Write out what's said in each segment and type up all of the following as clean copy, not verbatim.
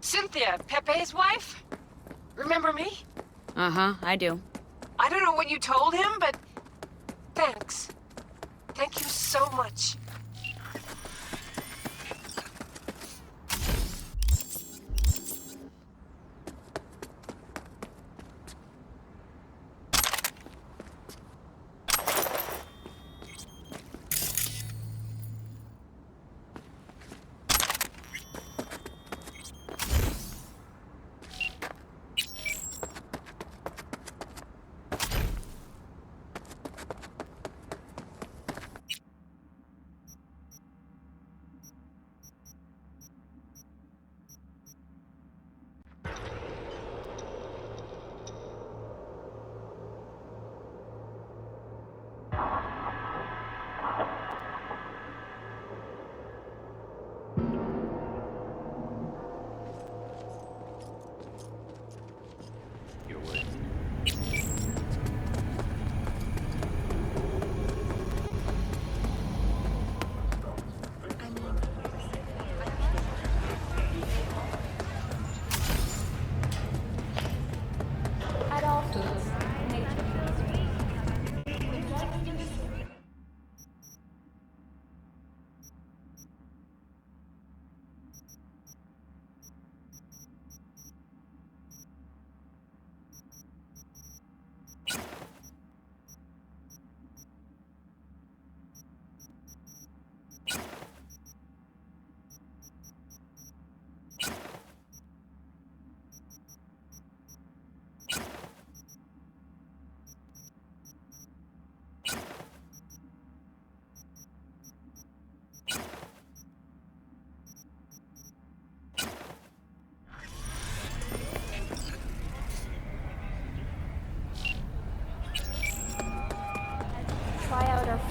Cynthia, Pepe's wife. Remember me? Uh-huh, I do. I don't know what you told him, but thanks. Thank you so much.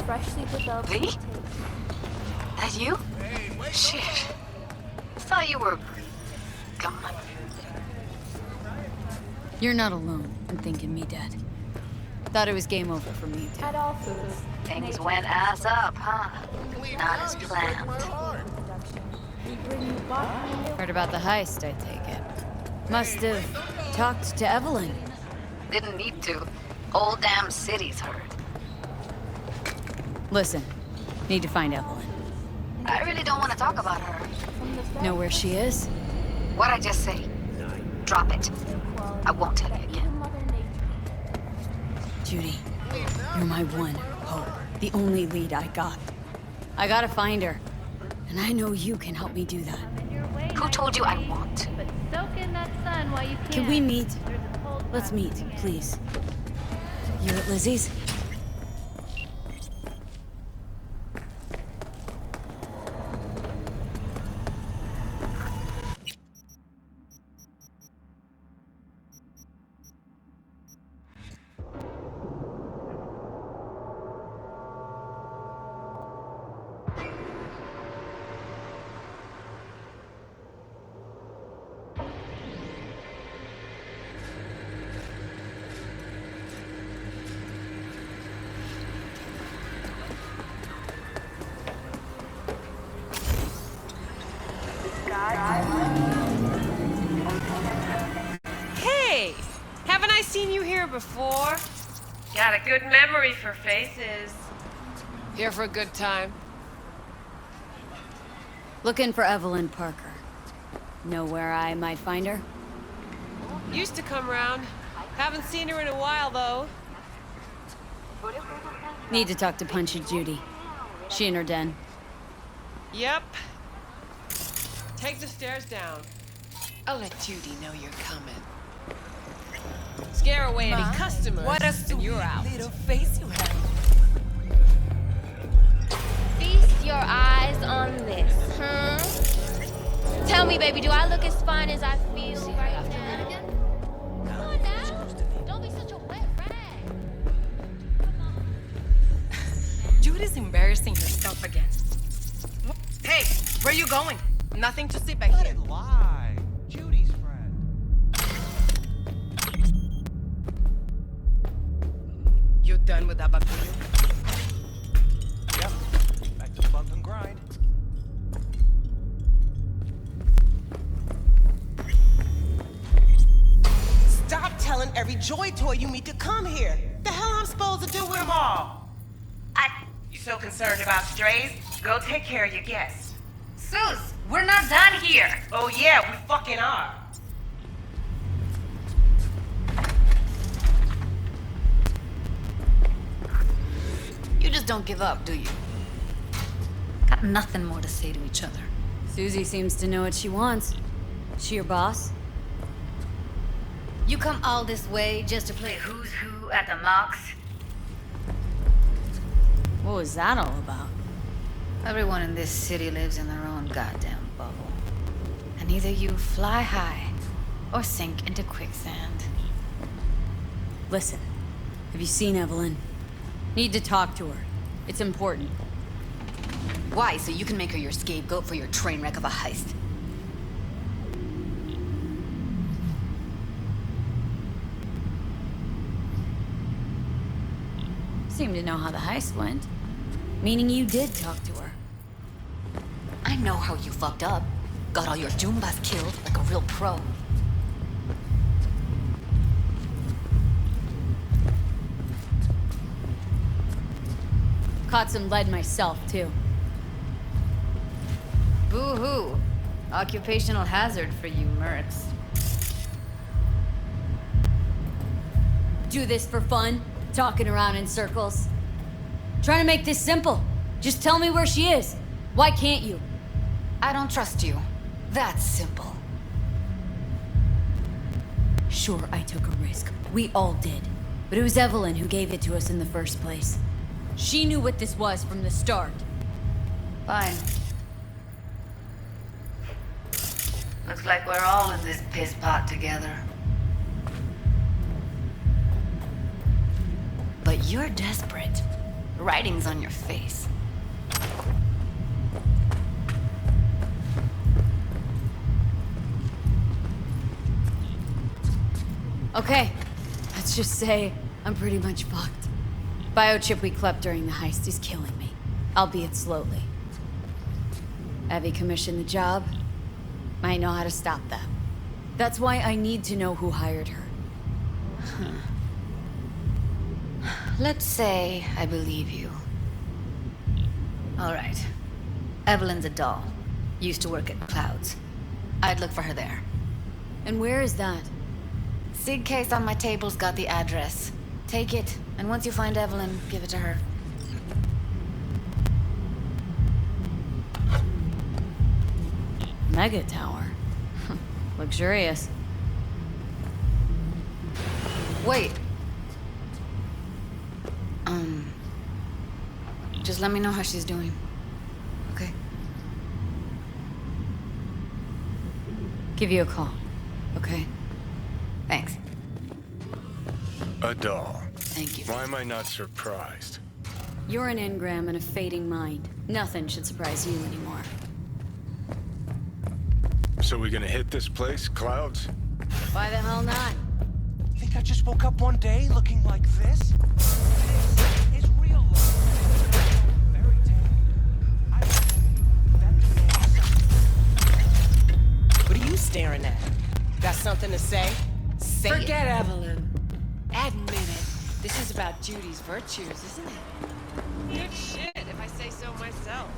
Freshly developed. Lee? That you? Shit. Thought you were gone. You're not alone in thinking me dead. Thought it was game over for me, too. At all foods. Things went ass up, huh? Not as planned. Heard about the heist, I take it. Must have talked to Evelyn. Didn't need to. Whole damn city's heard. Listen, need to find Evelyn. I really don't want to talk about her. Know where she is? What'd I just say? Drop it. I won't tell you again. Judy, you're my one hope. The only lead I got. I gotta find her. And I know you can help me do that. Who told you I won't? Can we meet? Let's meet, please. You at Lizzie's? Hey! Haven't I seen you here before? Got a good memory for faces. Here for a good time. Looking for Evelyn Parker. Know where I might find her? Used to come round. Haven't seen her in a while, though. Need to talk to Punchy Judy. She in her den. Yep. Take the stairs down. I'll let Judy know you're coming. Scare away any customers, what a and sweet you're out. little face you have. Feast your eyes on this, Tell me, baby, do I look as fine as I feel right now? Come on now. Don't be such a wet rag. Judy's embarrassing herself again. Hey, where you going? Nothing to see back here. Lie. Judy's friend. You done with that bacteria? Yep. Back to bump and grind. telling every Joy toy you meet to come here. The hell I'm supposed to do with them all? You so concerned about strays? Go take care of your guests. Sus, we're not done here. Oh yeah, we fucking are. You just don't give up, do you? Got nothing more to say to each other. Susie seems to know what she wants. She your boss? You come all this way just to play who's who at the mocks? What was that all about? Everyone in this city lives in their own goddamn bubble. And either you fly high or sink into quicksand. Listen, have you seen Evelyn? Need to talk to her. It's important. Why? So you can make her your scapegoat for your train wreck of a heist? Seem to know how the heist went. Meaning you did talk to her. I know how you fucked up. Got all your Jumbas killed like a real pro. Caught some lead myself, too. Boo-hoo. Occupational hazard for you mercs. Do this for fun? Talking around in circles? Trying to make this simple. Just tell me where she is. Why can't you? I don't trust you. That's simple. Sure, I took a risk. We all did. But it was Evelyn who gave it to us in the first place. She knew what this was from the start. Fine. Looks like we're all in this piss pot together. But you're desperate. Writing's on your face. Okay, let's just say I'm pretty much fucked. Biochip we clept during the heist is killing me, albeit slowly. Abby commissioned the job. Might know how to stop that. That's why I need to know who hired her. Let's say I believe you. All right. Evelyn's a doll. Used to work at Clouds. I'd look for her there. And where is that? Sig case on my table's got the address. Take it, and once you find Evelyn, give it to her. Mega tower. Luxurious. Wait. Just let me know how she's doing. Okay? Give you a call, okay? Thanks. A doll. Thank you. Why am I not surprised? You're an engram and a fading mind. Nothing should surprise you anymore. So we gonna hit this place, Clouds? Why the hell not? Think I just woke up one day looking like this? This is real life. Fairy tale. What are you staring at? Got something to say? Say it. Forget Evelyn. Admit it. This is about Judy's virtues, isn't it? Good shit, if I say so myself.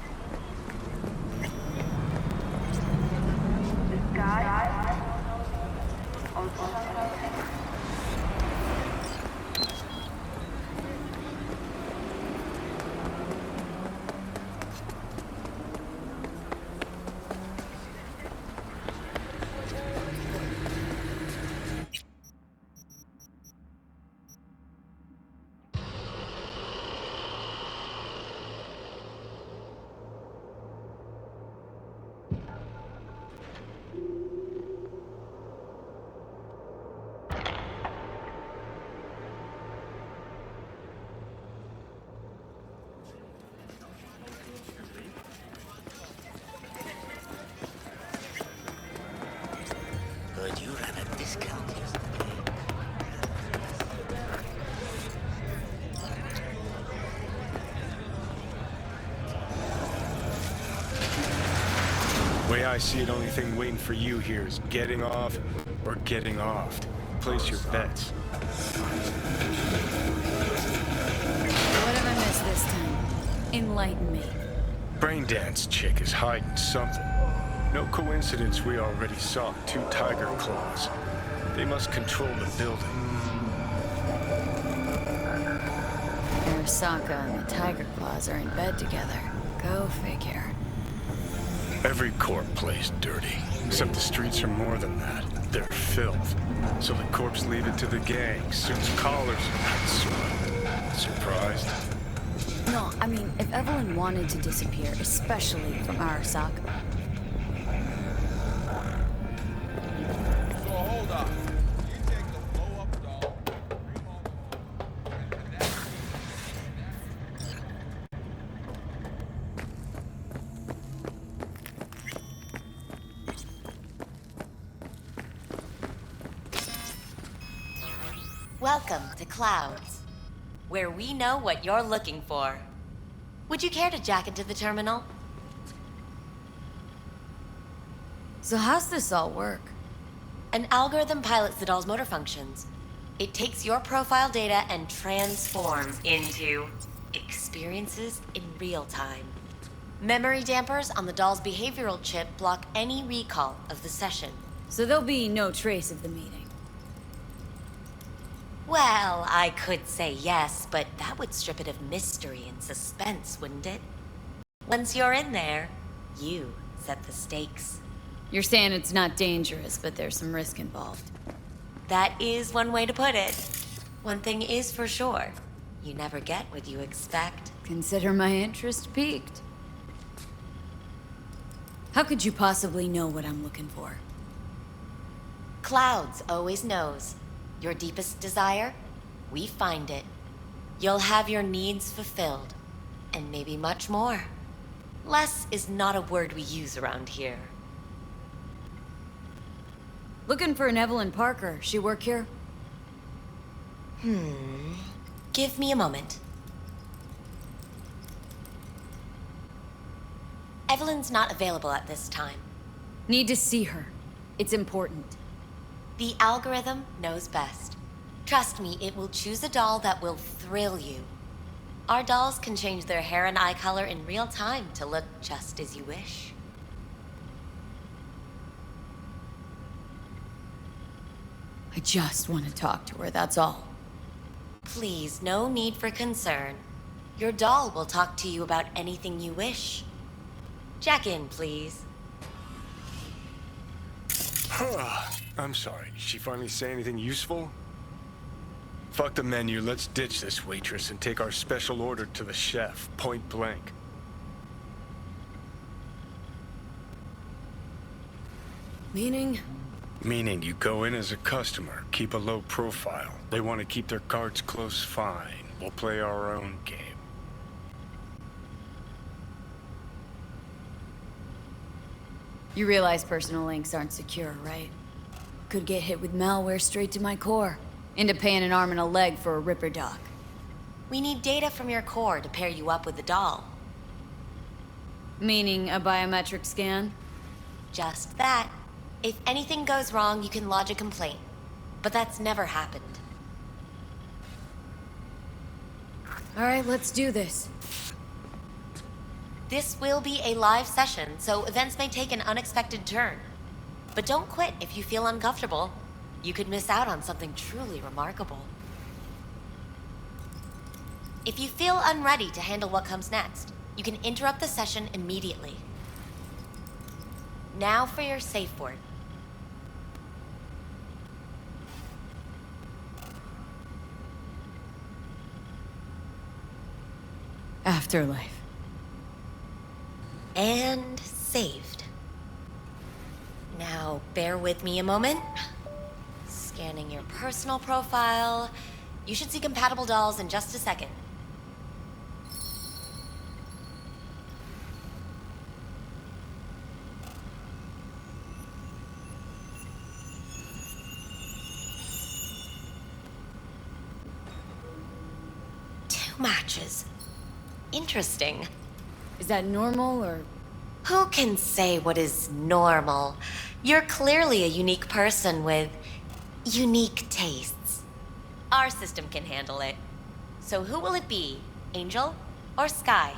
Good, you ran a discount yesterday. Way I see it, only thing waiting for you here is getting off or getting offed. place your bets. What have I missed this time? Enlighten me. Braindance chick is hiding something. No coincidence we already saw 2 tiger claws. They must control the building. Arasaka and the tiger claws are in bed together. Go figure. Every corp plays dirty, except the streets are more than that. They're filth. So the corps leave it to the gang, suits collars and that sort. Surprised? No, I mean, if Evelyn wanted to disappear, especially from Arasaka. So hold on. You take the blow-up doll, bring home and that. Welcome to Clouds, where we know what you're looking for. Would you care to jack into the terminal? So how's this all work? An algorithm pilots the doll's motor functions. It takes your profile data and transforms into experiences in real time. Memory dampers on the doll's behavioral chip block any recall of the session. So there'll be no trace of the meeting. Well, I could say yes, but that would strip it of mystery and suspense, wouldn't it? Once you're in there, you set the stakes. You're saying it's not dangerous, but there's some risk involved. That is one way to put it. One thing is for sure, you never get what you expect. Consider my interest piqued. How could you possibly know what I'm looking for? Clouds always knows. Your deepest desire, we find it. You'll have your needs fulfilled, and maybe much more. Less is not a word we use around here. Looking for an Evelyn Parker. She work here? Give me a moment. Evelyn's not available at this time. Need to see her. It's important. The algorithm knows best. Trust me, it will choose a doll that will thrill you. Our dolls can change their hair and eye color in real time to look just as you wish. I just want to talk to her, that's all. Please, no need for concern. Your doll will talk to you about anything you wish. Jack in, please. I'm sorry, did she finally say anything useful? Fuck the menu, let's ditch this waitress and take our special order to the chef, point blank. Meaning? Meaning you go in as a customer, keep a low profile. They want to keep their cards close, fine. We'll play our own game. You realize personal links aren't secure, right? Could get hit with malware straight to my core. Into paying an arm and a leg for a Ripper doc. We need data from your core to pair you up with the doll. Meaning a biometric scan? Just that. If anything goes wrong, you can lodge a complaint. But that's never happened. Alright, let's do this. This will be a live session, so events may take an unexpected turn. But don't quit if you feel uncomfortable. You could miss out on something truly remarkable. If you feel unready to handle what comes next, you can interrupt the session immediately. Now for your safe word. Afterlife. And saved. Now, bear with me a moment. Scanning your personal profile. You should see compatible dolls in just a second. Two matches. Interesting. Is that normal, or...? Who can say what is normal? You're clearly a unique person with unique tastes. Our system can handle it. So who will it be? Angel or Sky?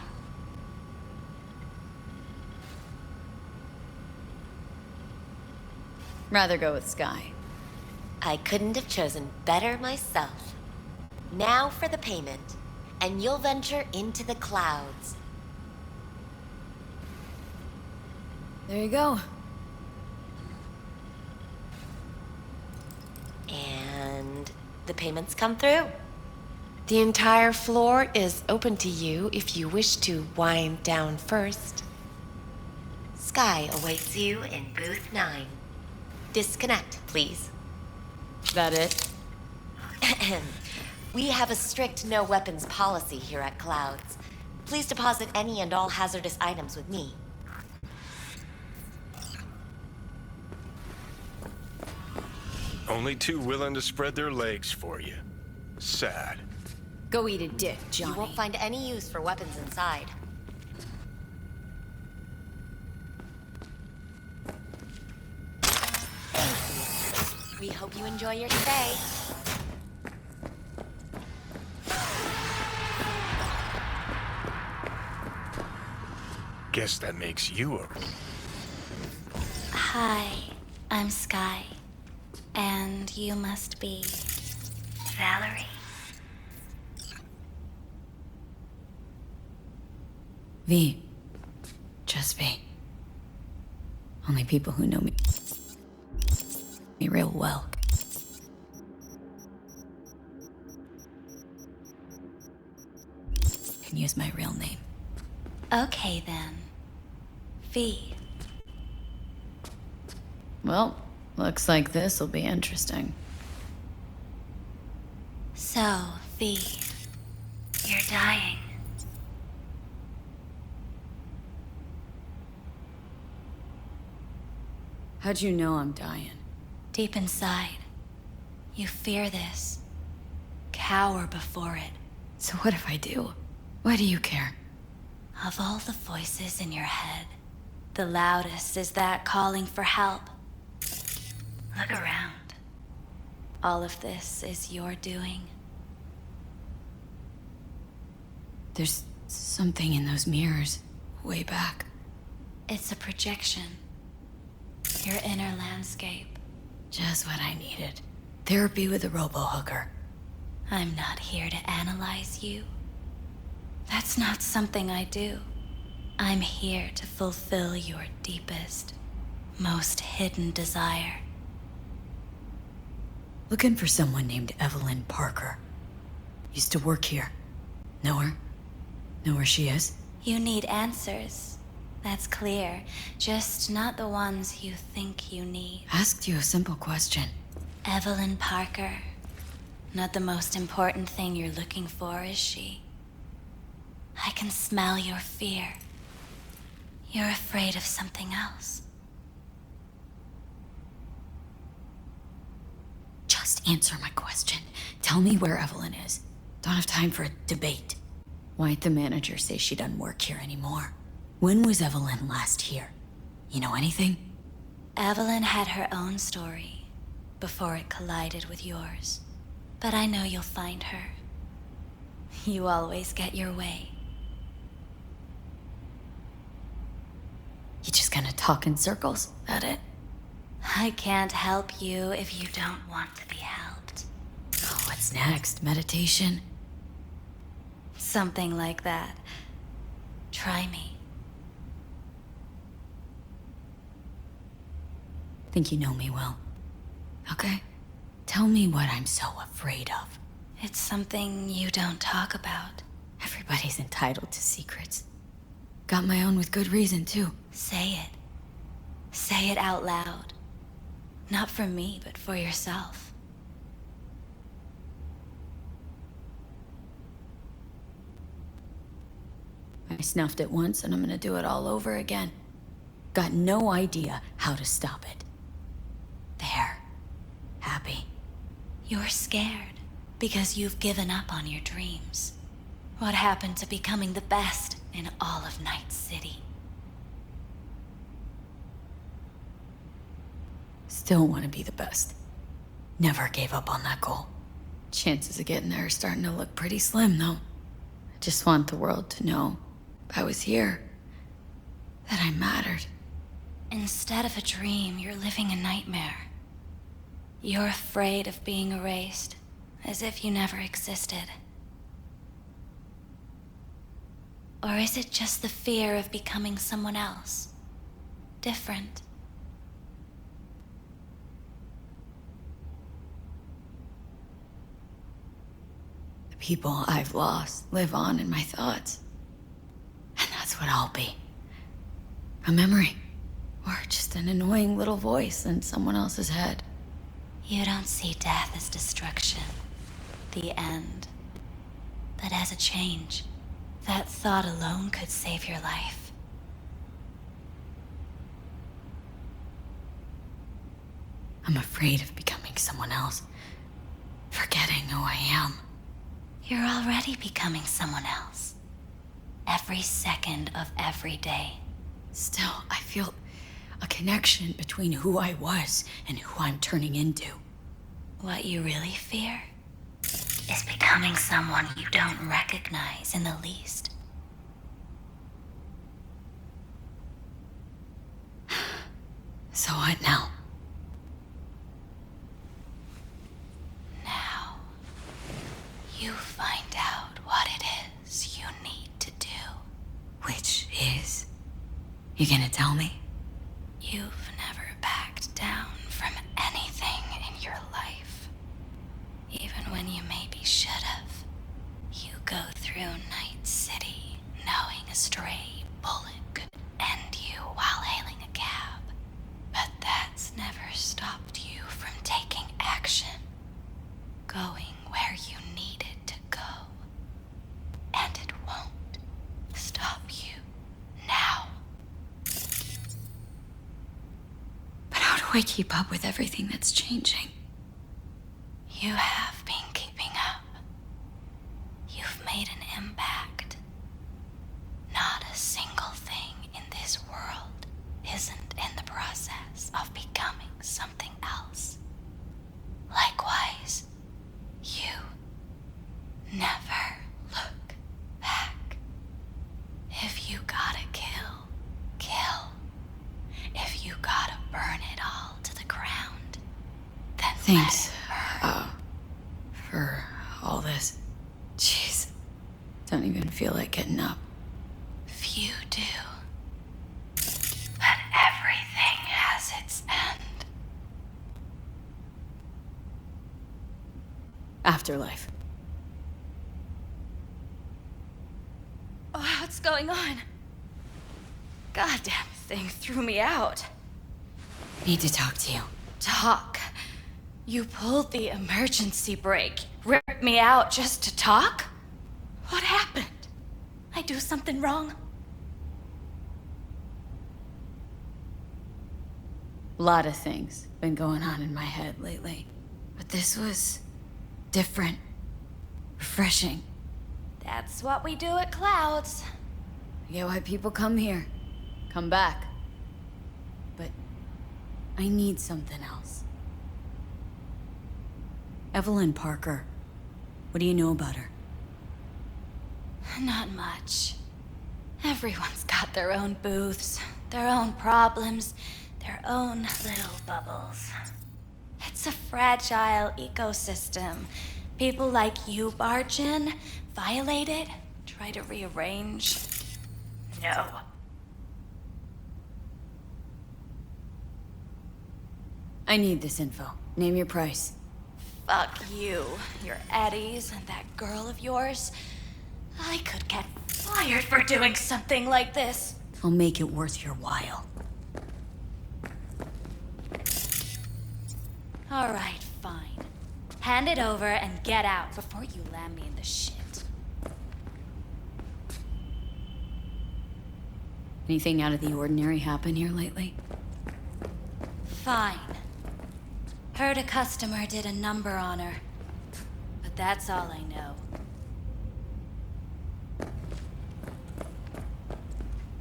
Rather go with Sky. I couldn't have chosen better myself. Now for the payment, and you'll venture into the clouds. There you go. And the payments come through. The entire floor is open to you if you wish to wind down first. Sky awaits you in booth 9. Disconnect, please. That it? We have a strict no weapons policy here at Clouds. Please deposit any and all hazardous items with me. Only two willing to spread their legs for you. Sad. Go eat a dick, You Johnny. won't find any use for weapons inside. We hope you enjoy your stay. Guess that makes you a... Hi, I'm Sky. And you must be... Valerie? V. Just V. Only people who know me real well. Can use my real name. Okay then. V. Well, looks like this will be interesting. So, V, you're dying. How'd you know I'm dying? Deep inside, you fear this. Cower before it. So what if I do? Why do you care? Of all the voices in your head, the loudest is that calling for help. Look around. All of this is your doing. There's something in those mirrors, way back. It's a projection. Your inner landscape. Just what I needed. Therapy with a robo-hooker. I'm not here to analyze you. That's not something I do. I'm here to fulfill your deepest, most hidden desire. Looking for someone named Evelyn Parker. Used to work here. Know her? Know where she is? You need answers. That's clear. Just not the ones you think you need. Asked you a simple question. Evelyn Parker. Not the most important thing you're looking for, is she? I can smell your fear. You're afraid of something else. Just answer my question. Tell me where Evelyn is. Don't have time for a debate. Why'd the manager say she doesn't work here anymore? When was Evelyn last here? You know anything? Evelyn had her own story before it collided with yours. But I know you'll find her. You always get your way. You just gonna talk in circles? That it? I can't help you if you don't want to be helped. Oh, what's next? Meditation? Something like that. Try me. Think you know me well. Okay? Tell me what I'm so afraid of. It's something you don't talk about. Everybody's entitled to secrets. Got my own with good reason, too. Say it. Say it out loud. Not for me, but for yourself. I snuffed it once, and I'm gonna do it all over again. Got no idea how to stop it. There. Happy. You're scared because you've given up on your dreams. What happened to becoming the best in all of Night City? Still want to be the best. Never gave up on that goal. Chances of getting there are starting to look pretty slim, though. I just want the world to know I was here, that I mattered. Instead of a dream, you're living a nightmare. You're afraid of being erased, as if you never existed. Or is it just the fear of becoming someone else? Different? The people I've lost live on in my thoughts. And that's what I'll be. A memory. Or just an annoying little voice in someone else's head. You don't see death as destruction, the end, but as a change. That thought alone could save your life. I'm afraid of becoming someone else, forgetting who I am. You're already becoming someone else. Every second of every day. Still, I feel a connection between who I was and who I'm turning into. What you really fear is becoming someone you don't recognize in the least. So what now? Now, you find out what it is you need to do. Which is? You gonna tell me? You've never backed down from anything in your life. Even when you maybe should have. You go through Night City knowing a stray bullet could end you while hailing a cab. But that's never stopped you from taking action. Going where you needed to go. And it won't stop you now. But how do I keep up with everything that's changing? You have been keeping up. You've made an impact. Not a single thing in this world isn't in the process of becoming something else. Likewise, you never look back. If you gotta kill, kill. If you gotta burn it all to the ground, then Thanks. let it burn. For all this. Jeez. Don't even feel like getting up. Few do. But everything has its end. Afterlife. Oh, what's going on? Goddamn thing threw me out. Need to talk to you. Talk? You pulled the emergency brake. Ripped me out just to talk? What happened? I do something wrong? A lot of things been going on in my head lately. But this was different. Refreshing. That's what we do at Clouds. I get why people come here. Come back. But I need something else. Evelyn Parker. What do you know about her? Not much. Everyone's got their own booths, their own problems, their own little bubbles. It's a fragile ecosystem. People like you barge in, violate it, try to rearrange. No. I need this info. Name your price. Fuck you, your eddies, and that girl of yours. I could get fired for doing something like this. I'll make it worth your while. All right, fine. Hand it over and get out before you land me in the shit. Anything out of the ordinary happen here lately? Fine. Heard a customer did a number on her. But that's all I know.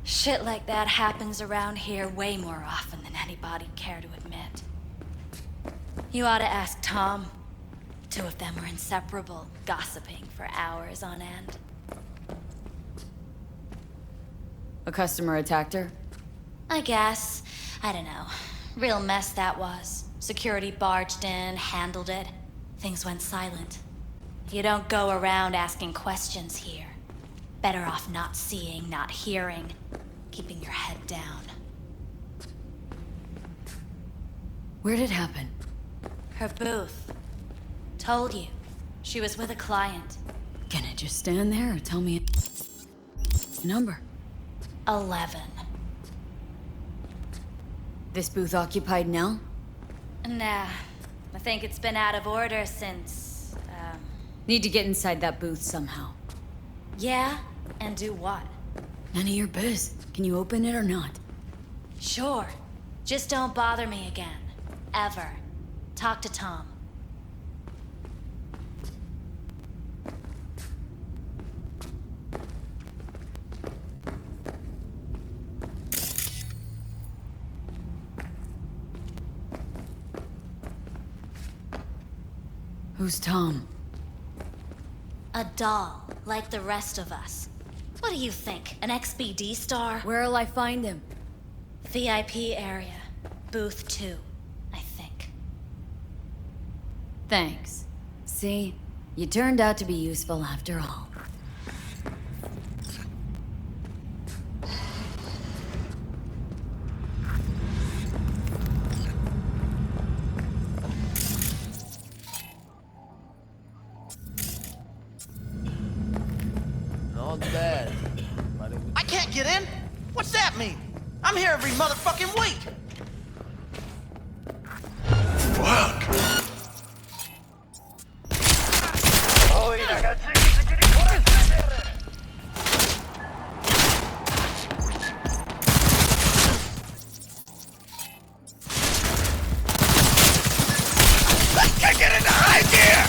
Shit like that happens around here way more often than anybody'd care to admit. You ought to ask Tom. Two of them were inseparable, gossiping for hours on end. A customer attacked her? I guess. I don't know. Real mess that was. Security barged in, handled it. Things went silent. You don't go around asking questions here. Better off not seeing, not hearing. Keeping your head down. Where'd it happen? Her booth. Told you. She was with a client. Can I just stand there or tell me a number? 11. This booth occupied now? Nah. I think it's been out of order since, Need to get inside that booth somehow. Yeah? And do what? None of your biz. Can you open it or not? Sure. Just don't bother me again. Ever. Talk to Tom. Who's Tom? A doll, like the rest of us. What do you think? An XBD star? Where'll I find him? VIP area. Booth 2, I think. Thanks. See? You turned out to be useful after all. Not bad. I can't get in? What's that mean? I'm here every motherfucking week! Fuck! I can't get in the high gear!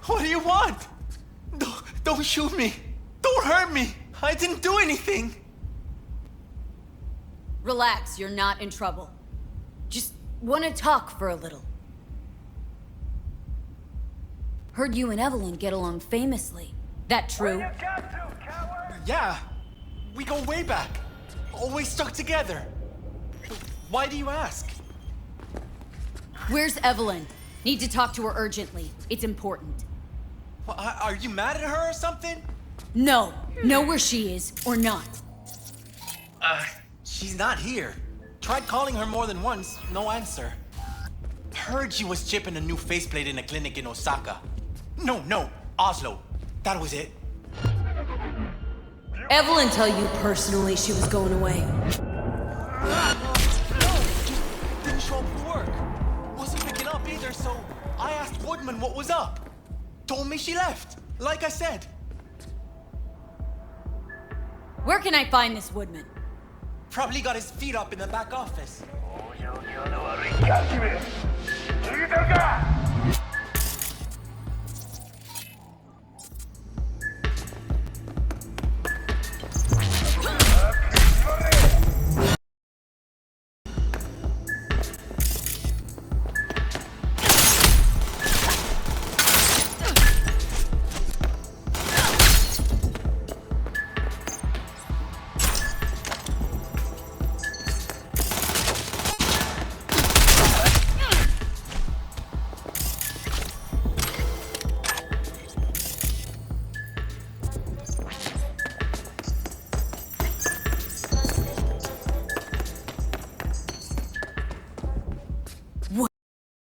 What do you want? Don't shoot me. Don't hurt me. I didn't do anything. Relax, you're not in trouble. Just want to talk for a little. Heard you and Evelyn get along famously. That true? Yeah, we go way back. Always stuck together. Why do you ask? Where's Evelyn? Need to talk to her urgently. It's important. Well, are you mad at her or something? No. Know where she is, or not. She's not here. Tried calling her more than once, no answer. Heard she was chipping a new faceplate in a clinic in Osaka. No, Oslo. That was it. Evelyn tell you personally she was going away. Didn't show up for work. Wasn't picking up either, so I asked Woodman what was up. Told me she left, like I said. Where can I find this Woodman? Probably got his feet up in the back office.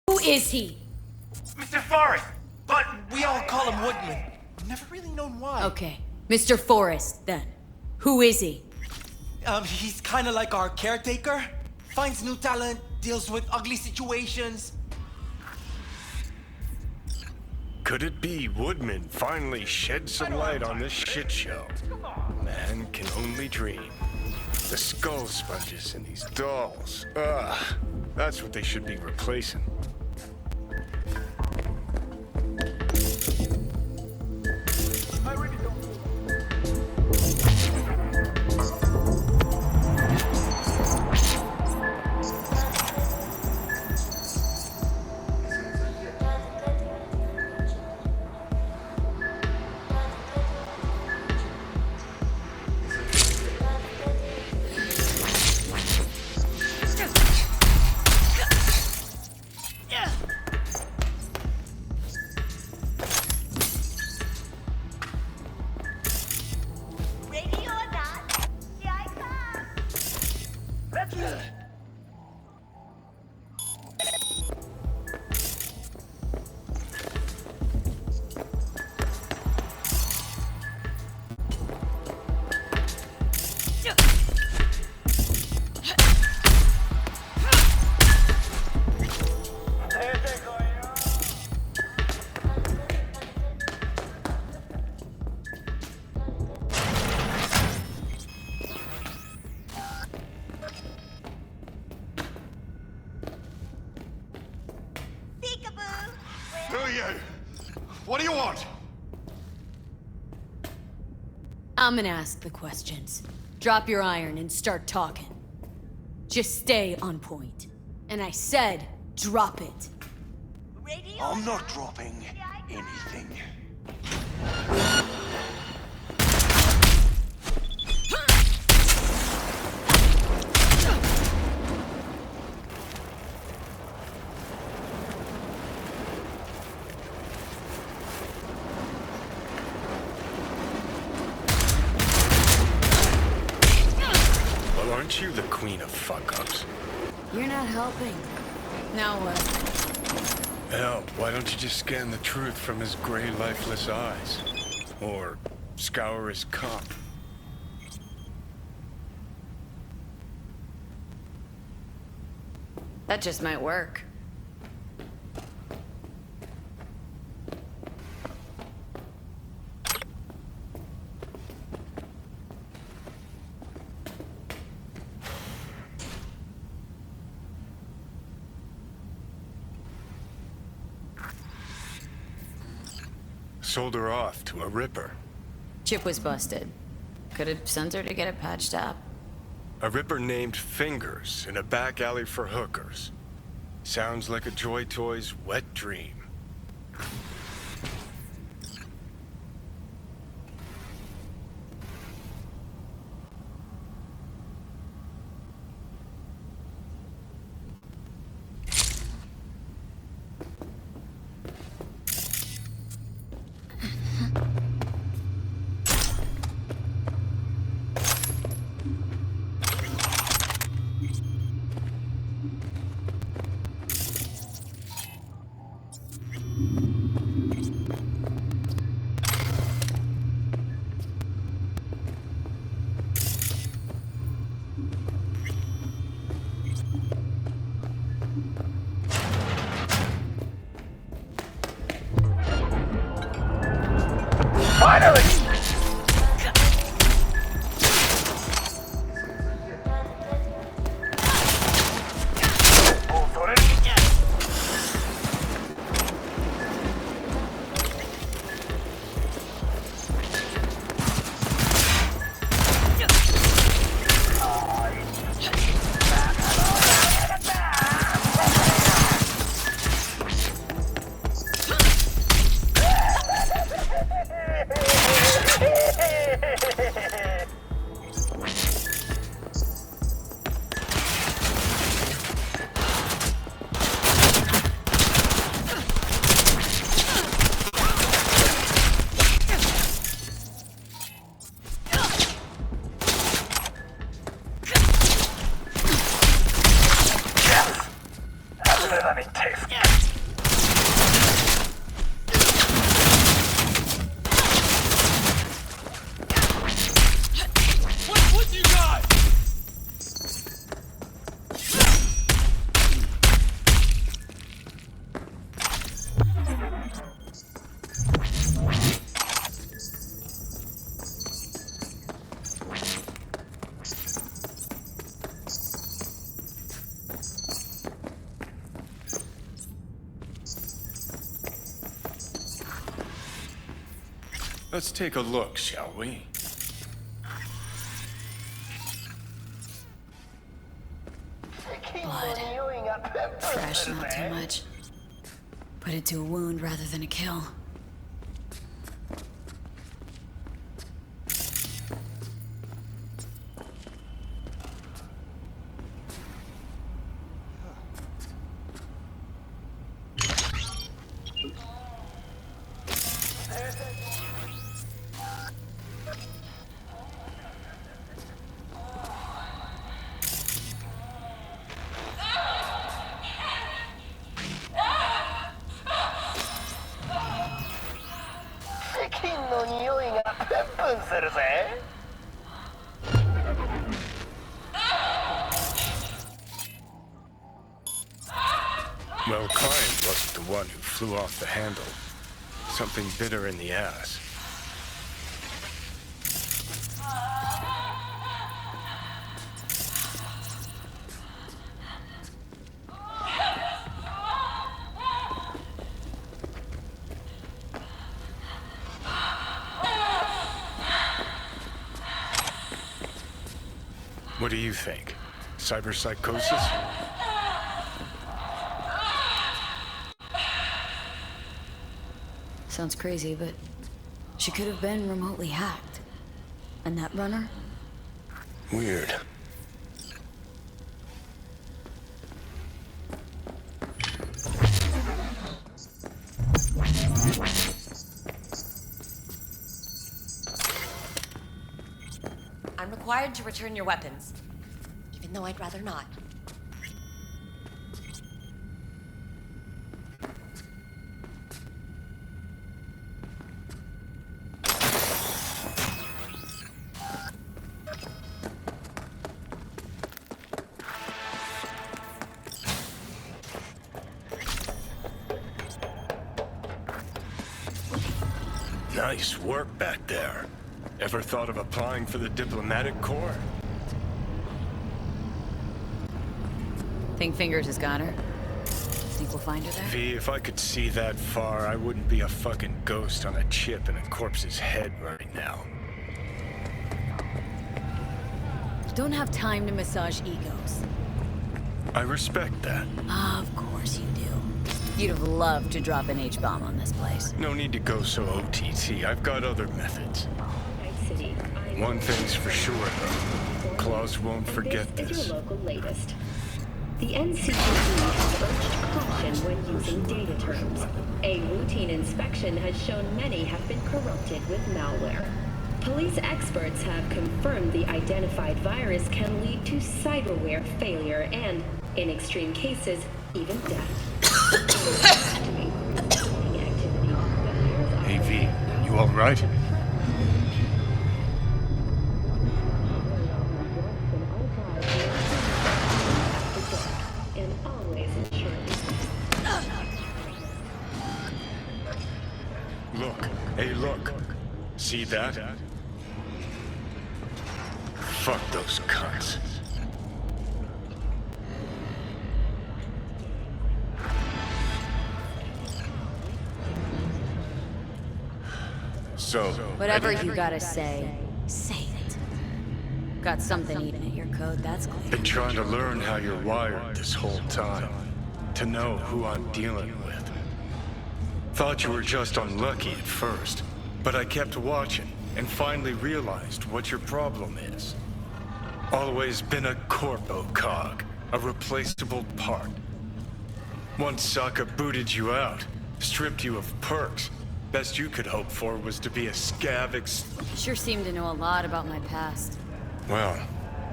Who is he? Mr. Forrest, but we all call him Woodman. Never really known why. Okay, Mr. Forrest, then. Who is he? He's kind of like our caretaker. Finds new talent, deals with ugly situations. Could it be Woodman finally shed some light on this shit show? Man can only dream. The skull sponges and these dolls. Ugh, that's what they should be replacing. What do you want? I'm gonna ask the questions. Drop your iron and start talking. Just stay on point. And I said, drop it. I'm not dropping anything. Aren't you the queen of fuck-ups? You're not helping. Now what? Hell, why don't you just scan the truth from his gray, lifeless eyes? Or scour his cup? That just might work. Sold her off to a ripper. Chip was busted. Could have sent her to get it patched up. A ripper named Fingers in a back alley for hookers. Sounds like a Joy Toy's wet dream. Finally! Let me taste it. What you got? Let's take a look, shall we? Blood. Fresh, not too much. Put it to a wound rather than a kill. Well, Client wasn't the one who flew off the handle. Something bitter in the ass. What do you think? Cyberpsychosis? Sounds crazy, but she could have been remotely hacked. And that runner? Weird. I'm required to return your weapons, even though I'd rather not. Nice work back there. Ever thought of applying for the diplomatic corps? Think Fingers has got her? Think we'll find her there? V, if I could see that far, I wouldn't be a fucking ghost on a chip in a corpse's head right now. Don't have time to massage egos. I respect that. Of course you do. You'd have loved to drop an H-bomb on this place. No need to go so OTT. I've got other methods. One thing's for sure, though. Claus won't forget this. Is your local latest. The NCPD has urged caution when using data terms. A routine inspection has shown many have been corrupted with malware. Police experts have confirmed the identified virus can lead to cyberware failure and, in extreme cases, even death. Hey V, you alright? Look, hey look. See that? Fuck those cunts. So, whatever you gotta say, say it. Got something eating at your code, that's clear. Been trying to learn how you're wired this whole time. To know who I'm dealing with. Thought you were just unlucky at first, but I kept watching and finally realized what your problem is. Always been a corpo cog, a replaceable part. Once Sokka booted you out, stripped you of perks, best you could hope for was to be a scav Sure seem to know a lot about my past. Well,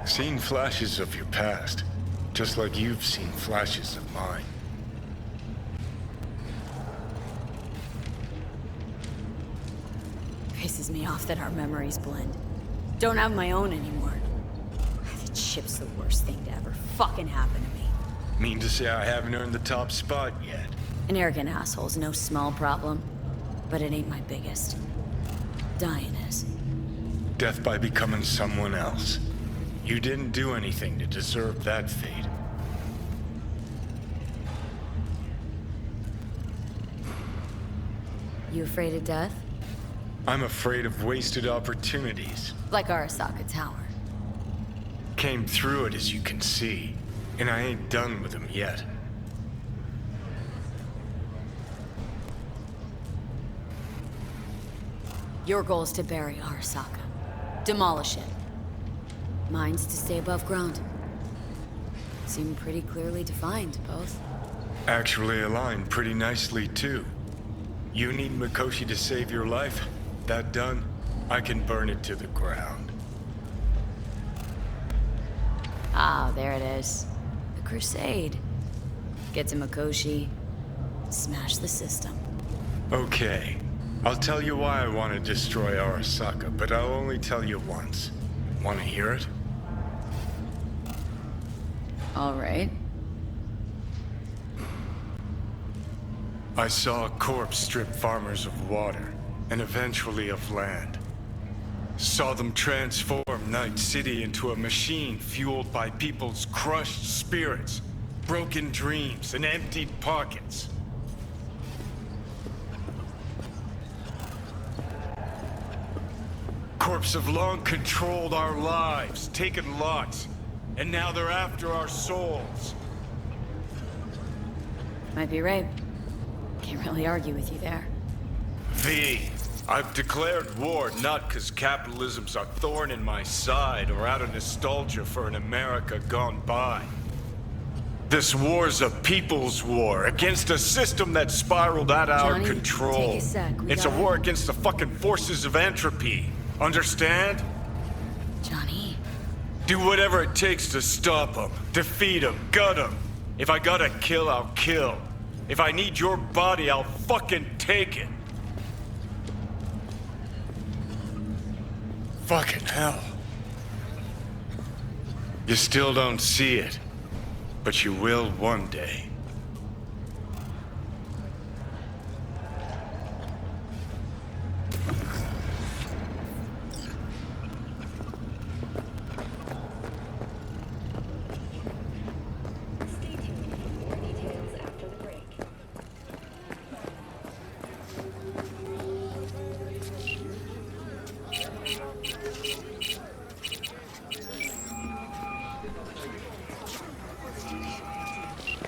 seen flashes of your past, just like you've seen flashes of mine. Pisses me off that our memories blend. Don't have my own anymore. The chip's the worst thing to ever fucking happen to me. Mean to say I haven't earned the top spot yet? An arrogant asshole's no small problem, but it ain't my biggest. Dying is. Death by becoming someone else. You didn't do anything to deserve that fate. You afraid of death? I'm afraid of wasted opportunities. Like Arasaka Tower. Came through it, as you can see, and I ain't done with them yet. Your goal is to bury Arasaka. Demolish it. Mine's to stay above ground. Seem pretty clearly defined, both. Actually aligned pretty nicely, too. You need Mikoshi to save your life? That done, I can burn it to the ground. Ah, there it is. The Crusade. Get to Mikoshi, smash the system. Okay. I'll tell you why I want to destroy Arasaka, but I'll only tell you once. Want to hear it? All right. I saw a corpse strip farmers of water, and eventually of land. Saw them transform Night City into a machine fueled by people's crushed spirits, broken dreams, and emptied pockets. Corps have long controlled our lives, taken lots, and now they're after our souls. Might be right. Can't really argue with you there. V, I've declared war not because capitalism's a thorn in my side or out of nostalgia for an America gone by. This war's a people's war against a system that spiraled out of our control. Take a sec. It's a war against the fucking forces of entropy. Understand? Johnny. Do whatever it takes to stop them, defeat them, gut them. If I gotta kill, I'll kill. If I need your body, I'll fucking take it. Fucking hell. You still don't see it, but you will one day. Stay tuned for more details after the break.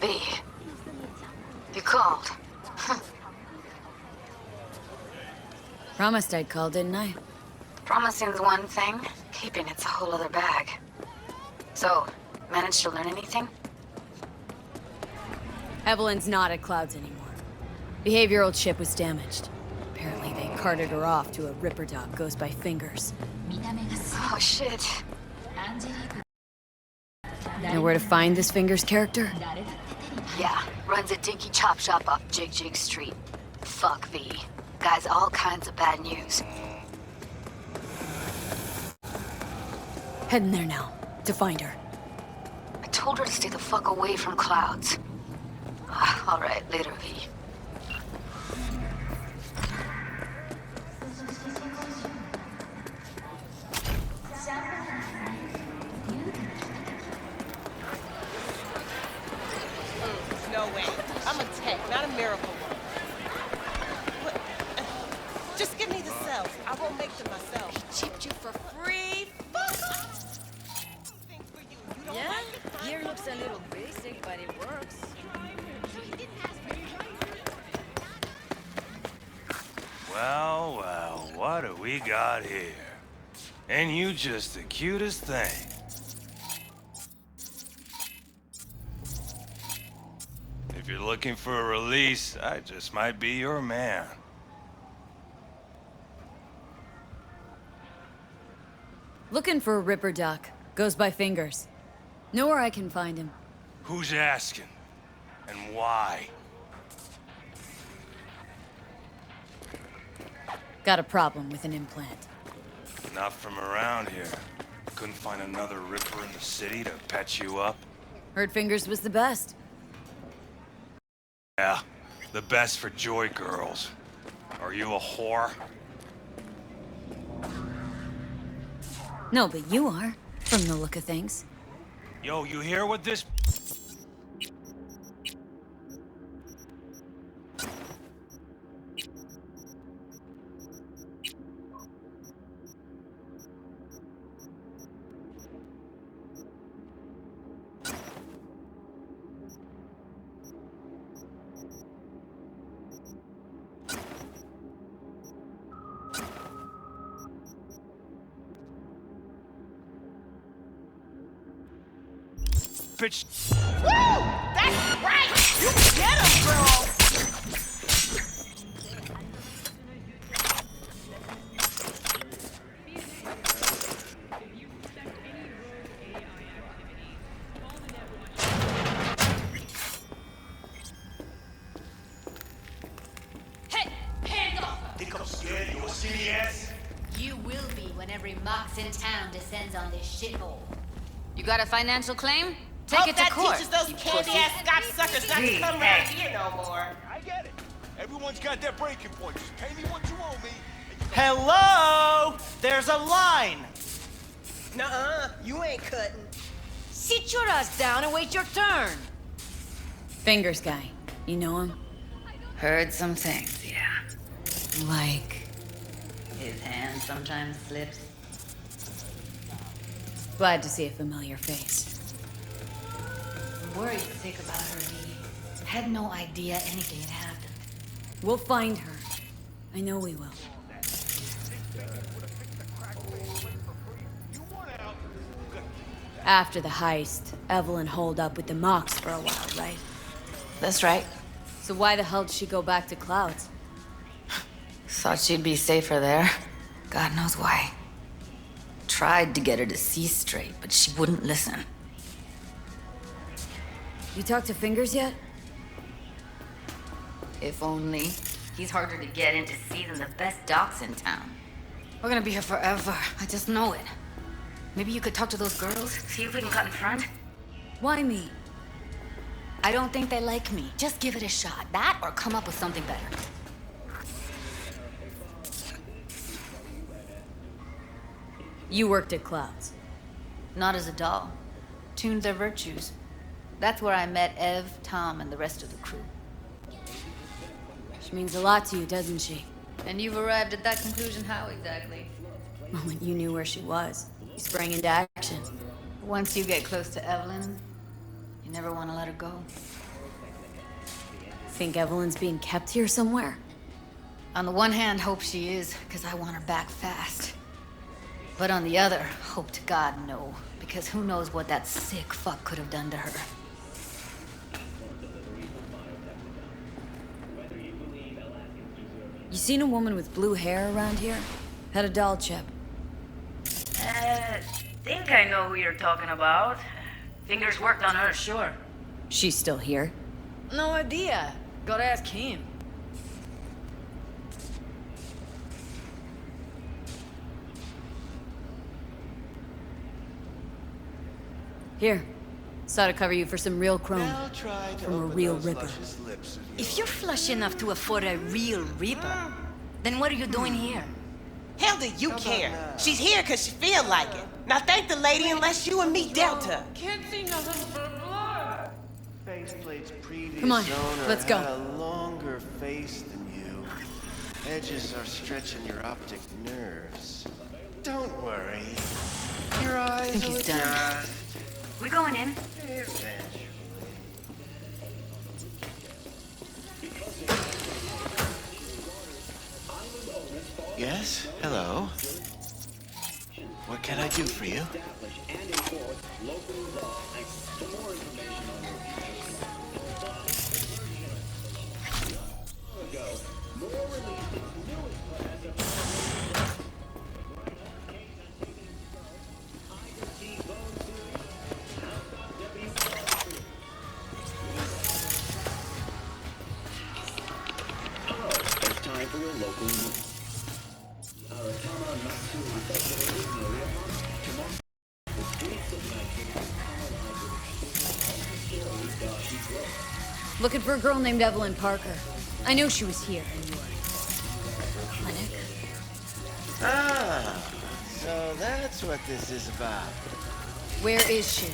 B. You called. Promised I'd call, didn't I? Promising's one thing, keeping it's a whole other bag. So, managed to learn anything? Evelyn's not at Clouds anymore. Behavioral chip was damaged. Apparently they carted her off to a ripper dog goes by Fingers. Oh shit. Know where to find this Fingers character? Yeah, runs a dinky chop shop off Jig Street. Fuck V. Guy's all kinds of bad news. Heading there now, to find her. I told her to stay the fuck away from Clouds. Alright, later, V. No way. I'm a tech, not a miracle worker. What? Just give me the cells. I won't make them myself. Chipped you for free? Yeah, gear looks a little basic, but it works. Well, well, what do we got here? Ain't you just the cutest thing? If you're looking for a release, I just might be your man. Looking for a ripper duck. Goes by Fingers. Know where I can find him. Who's asking? And why? Got a problem with an implant. Not from around here. Couldn't find another ripper in the city to patch you up? Heard Fingers was the best. Yeah, the best for joy girls. Are you a whore? No, but you are, from the look of things. Yo, you hear what this... pitch. Woo! That's right! You get him, girl! You will be when every mox in town descends on this shithole. You got a financial claim? Take it to that court. teaches those you candy-ass pussy. Scotch suckers not to come around here no more. I get it. Everyone's got their breaking point. Just pay me what you owe me. Hello? There's a line. Nuh-uh, you ain't cutting. Sit your ass down and wait your turn. Fingers guy. You know him? Heard some things, yeah. Like... His hand sometimes slips. Glad to see a familiar face. I'm worried sick about her, V. Had no idea anything had happened. We'll find her. I know we will. After the heist, Evelyn holed up with the Mox for a while, right? That's right. So why the hell did she go back to Clouds? Thought she'd be safer there. God knows why. Tried to get her to see straight, but she wouldn't listen. You talked to Fingers yet? If only. He's harder to get in to see than the best docs in town. We're gonna be here forever. I just know it. Maybe you could talk to those girls? See if we can cut in front? Why me? I don't think they like me. Just give it a shot. That or come up with something better. You worked at Clouds. Not as a doll. Tuned their virtues. That's where I met Ev, Tom, and the rest of the crew. She means a lot to you, doesn't she? And you've arrived at that conclusion how exactly? The moment you knew where she was, you sprang into action. Once you get close to Evelyn, you never want to let her go. Think Evelyn's being kept here somewhere? On the one hand, hope she is, because I want her back fast. But on the other, hope to God no, because who knows what that sick fuck could have done to her. You seen a woman with blue hair around here? Had a doll chip. Think I know who you're talking about. Fingers worked on her, sure. She's still here? No idea. Gotta ask him. Here. Saw to cover you for some real chrome. From a real ripper. If you're flush enough to afford a real reaper, then what are you doing here? Hell do you care? She's here because she feel like it. Now thank the lady unless you and me dealt her. Can't see nothing but blood. Faceplate's previous Come on, owner let's go. had a longer face than you. Edges are stretching your optic nerves. Don't worry. Your eyes I think he's will done. adjust We going in? eventually. Yes? Hello? What can I do for you? Looking for a girl named Evelyn Parker. I knew she was here. Clinic? Ah, so that's what this is about. Where is she?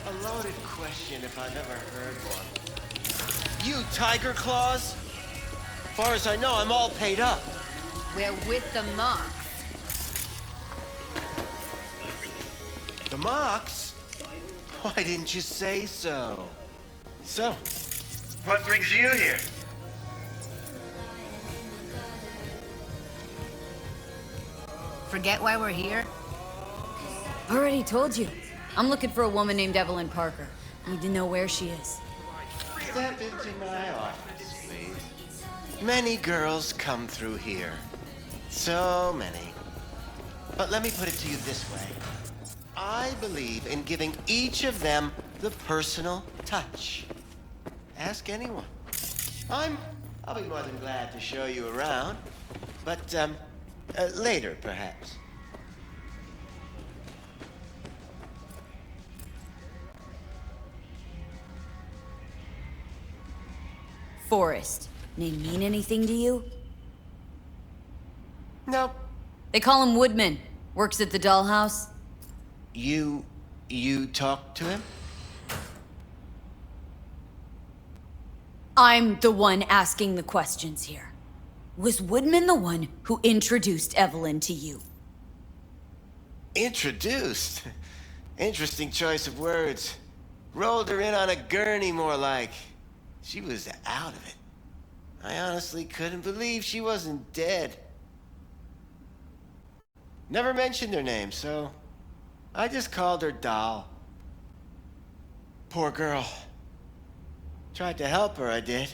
A loaded question if I've ever heard one. You Tiger Claws? Far as I know, I'm all paid up. We're with the Mox. The Mox? Why didn't you say so? So, what brings you here? Forget why we're here? Already told you. I'm looking for a woman named Evelyn Parker. Need to know where she is. Step into my office, please. Many girls come through here. So many. But let me put it to you this way. I believe in giving each of them the personal touch. Ask anyone. I'll be more than glad to show you around. But, later, perhaps. Forrest. Name mean anything to you? Nope. They call him Woodman. Works at the dollhouse. You talked to him? I'm the one asking the questions here. Was Woodman the one who introduced Evelyn to you? Introduced? Interesting choice of words. Rolled her in on a gurney, more like. She was out of it. I honestly couldn't believe she wasn't dead. Never mentioned her name, so I just called her Doll. Poor girl. Tried to help her, I did.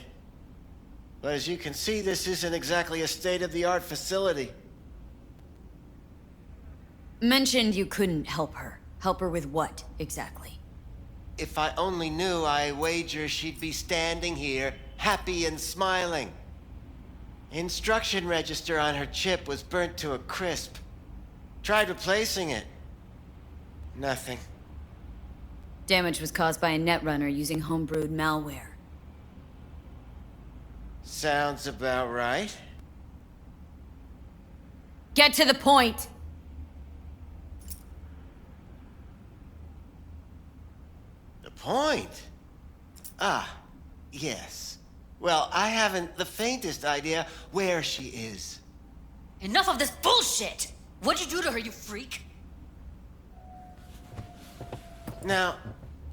But as you can see, this isn't exactly a state-of-the-art facility. Mentioned you couldn't help her. Help her with what, exactly? If I only knew, I wager she'd be standing here, happy and smiling. Instruction register on her chip was burnt to a crisp. Tried replacing it. Nothing. Damage was caused by a netrunner using homebrewed malware. Sounds about right. Get to the point! The point? Ah, yes. Well, I haven't the faintest idea where she is. Enough of this bullshit! What'd you do to her, you freak? Now,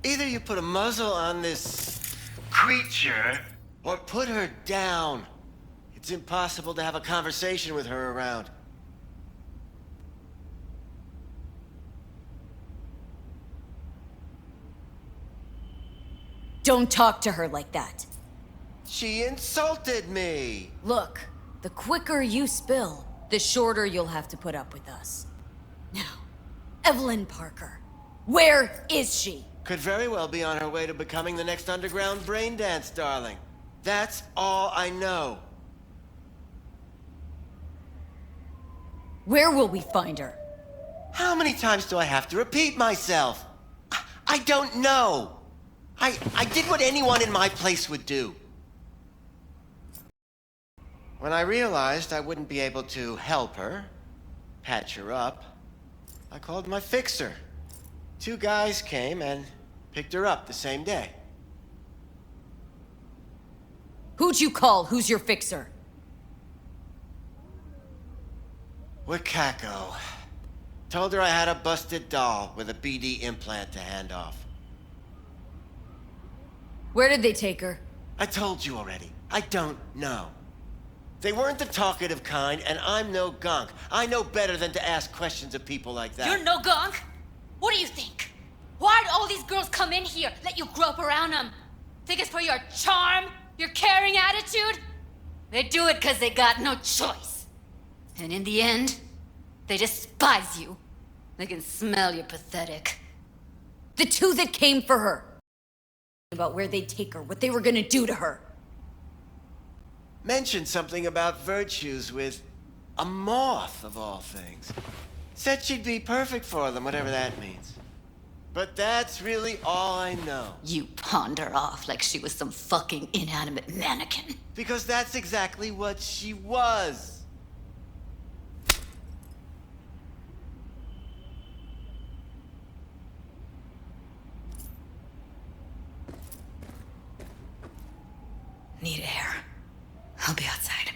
either you put a muzzle on this creature, or put her down. It's impossible to have a conversation with her around. Don't talk to her like that. She insulted me! Look, the quicker you spill, the shorter you'll have to put up with us. Now, Evelyn Parker. Where is she? Could very well be on her way to becoming the next underground braindance darling. That's all I know. Where will we find her? How many times do I have to repeat myself? I don't know. I did what anyone in my place would do. When I realized I wouldn't be able to help her, patch her up, I called my fixer. 2 guys came and picked her up the same day. Who'd you call? Who's your fixer? Wakako. Told her I had a busted doll with a BD implant to hand off. Where did they take her? I told you already. I don't know. They weren't the talkative kind, and I'm no gunk. I know better than to ask questions of people like that. You're no gunk? What do you think? Why'd all these girls come in here, let you grope around them? Think it's for your charm? Your caring attitude? They do it because they got no choice. And in the end, they despise you. They can smell you're pathetic. The 2 that came for her. About where they'd take her, what they were gonna do to her. Mentioned something about virtues with a moth, of all things. Said she'd be perfect for them, whatever that means. But that's really all I know. You pawned her off like she was some fucking inanimate mannequin. Because that's exactly what she was. Need air. I'll be outside.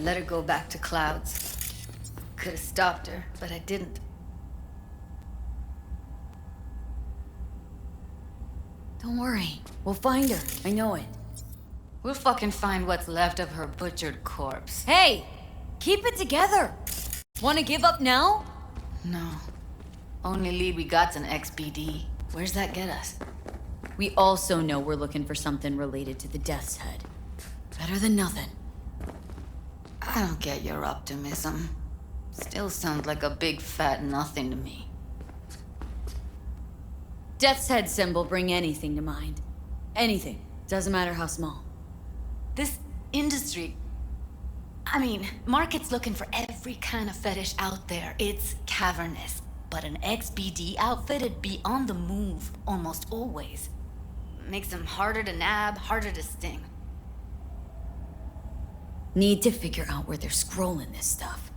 let her go back to Clouds. Could have stopped her, but I didn't. Don't worry. We'll find her. I know it. We'll fucking find what's left of her butchered corpse. Hey! Keep it together! Wanna give up now? No. Only lead we got's an XBD. Where's that get us? We also know we're looking for something related to the Death's Head. Better than nothing. I don't get your optimism. Still sounds like a big fat nothing to me. Death's Head symbol bring anything to mind. Anything. Doesn't matter how small. This industry... I mean, market's looking for every kind of fetish out there. It's cavernous. But an XBD outfit'd be on the move, almost always. Makes them harder to nab, harder to sting. Need to figure out where they're scrolling this stuff.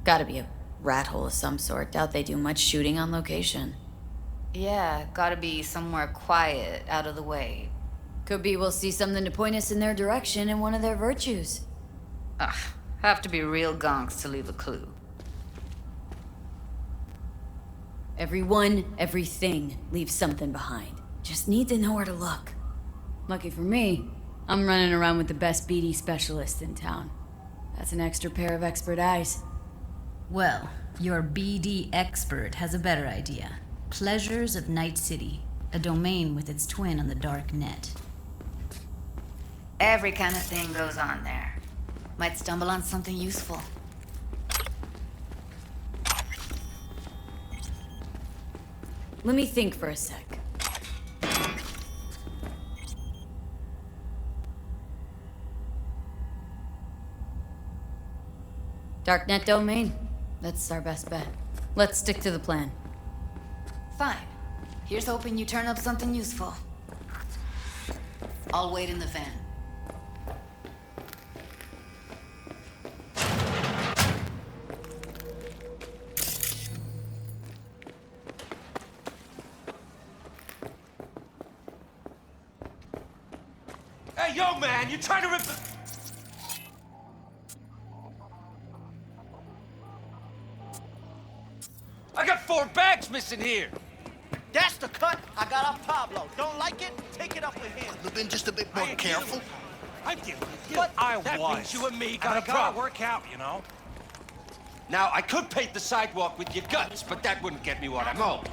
Gotta be a rat hole of some sort. Doubt they do much shooting on location. Yeah, gotta be somewhere quiet, out of the way. Could be we'll see something to point us in their direction in one of their virtues. Ugh, have to be real gonks to leave a clue. Everyone, everything leaves something behind. Just need to know where to look. Lucky for me, I'm running around with the best BD specialist in town. That's an extra pair of expert eyes. Well, your BD expert has a better idea. Pleasures of Night City, a domain with its twin on the dark net. Every kind of thing goes on there. Might stumble on something useful. Let me think for a sec. Darknet domain. That's our best bet. Let's stick to the plan. Fine. Here's hoping you turn up something useful. I'll wait in the van. Hey, yo, man, you trying to rip... I got 4 bags missing here. That's the cut I got off Pablo. Don't like it? Take it up with him. You've been just a bit more careful. I'm dealing with you. But I That was. means you and me And got I a gotta problem. work out, you know? Now, I could paint the sidewalk with your guts, but that wouldn't get me what I'm owed.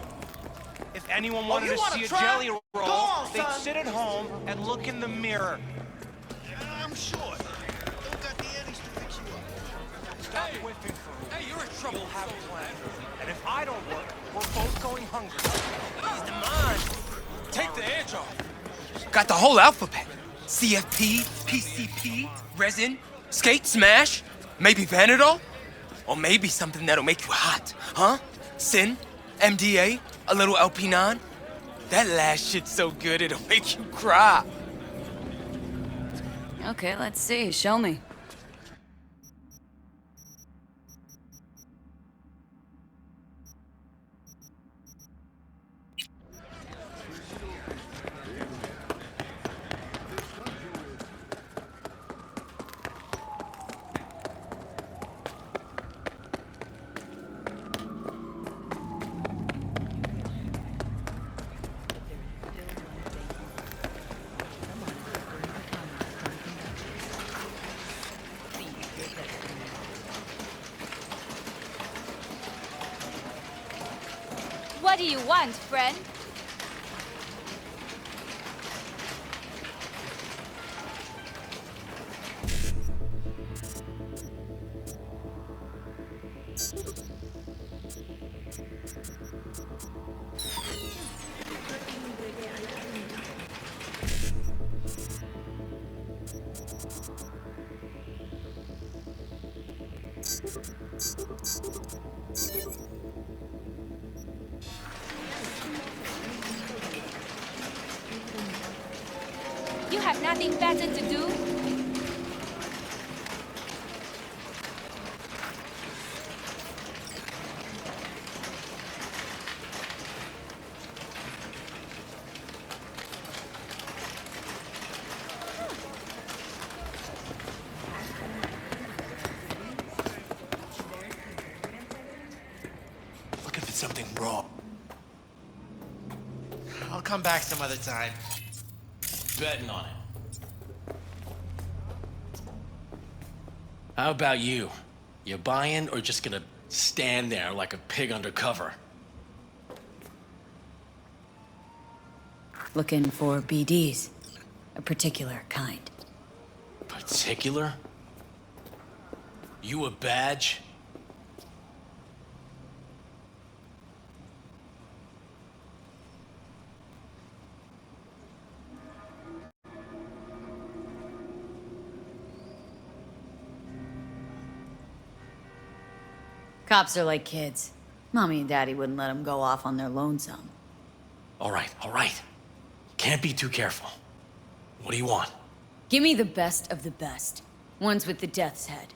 If anyone wanted you to wanna see a try? jelly Go roll, on, they'd son. sit at home and look in the mirror. I'm sure. Don't got the eddies to fix you up. Stop whiffing for Hey, you're in trouble. We'll have a plan. And if I don't work, we're both going hungry. Ease the mind. Take the edge off. Got the whole alphabet. CFP, PCP, resin, skate, smash, maybe Vanadol? Or maybe something that'll make you hot, huh? Sin, MDA, a little LP9? That last shit's so good it'll make you cry. Okay, let's see. Show me. What do you want, friend? You have nothing better to do? come back some other time. Betting on it. How about you? You buying or just gonna stand there like a pig undercover? Looking for BDs. A particular kind. Particular? You a badge? Cops are like kids. Mommy and Daddy wouldn't let them go off on their lonesome. All right. Can't be too careful. What do you want? Give me the best of the best. Ones with the death's head.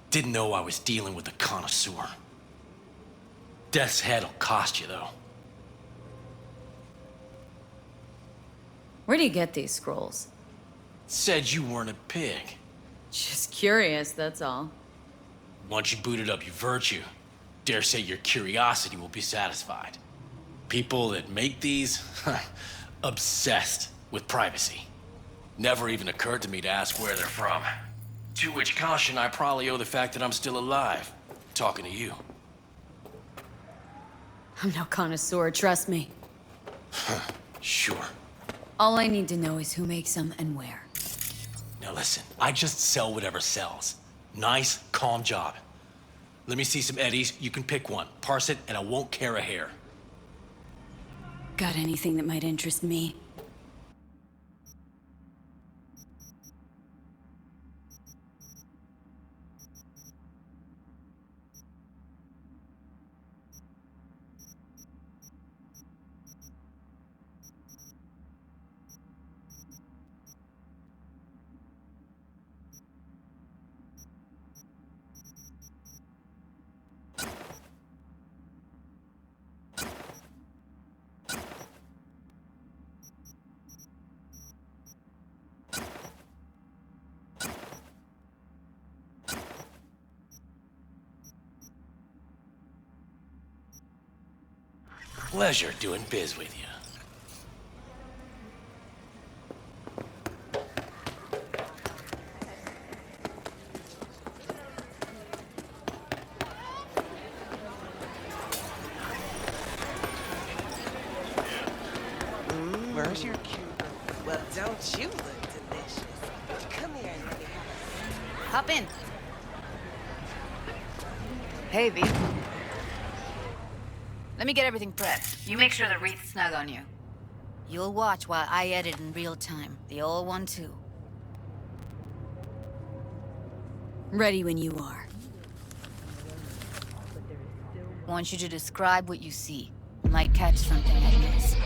Didn't know I was dealing with a connoisseur. Death's head'll cost you, though. Where do you get these scrolls? Said you weren't a pig. Just curious, that's all. Once you booted up your virtue, dare say your curiosity will be satisfied. People that make these, obsessed with privacy. Never even occurred to me to ask where they're from. To which caution I probably owe the fact that I'm still alive, talking to you. I'm no connoisseur, trust me. Sure. All I need to know is who makes them and where. Now listen, I just sell whatever sells. Nice, calm job. Let me see some eddies, you can pick one. Parse it, and I won't care a hair. Got anything that might interest me? Pleasure doing biz with you. Where's your cue? Well, don't you look delicious? Come here and let me have Hop in. Hey, V. Let me get everything prepped. You make sure the wreath's snug on you. You'll watch while I edit in real time. The old one, too. Ready when you are. I want you to describe what you see. Might catch something I miss.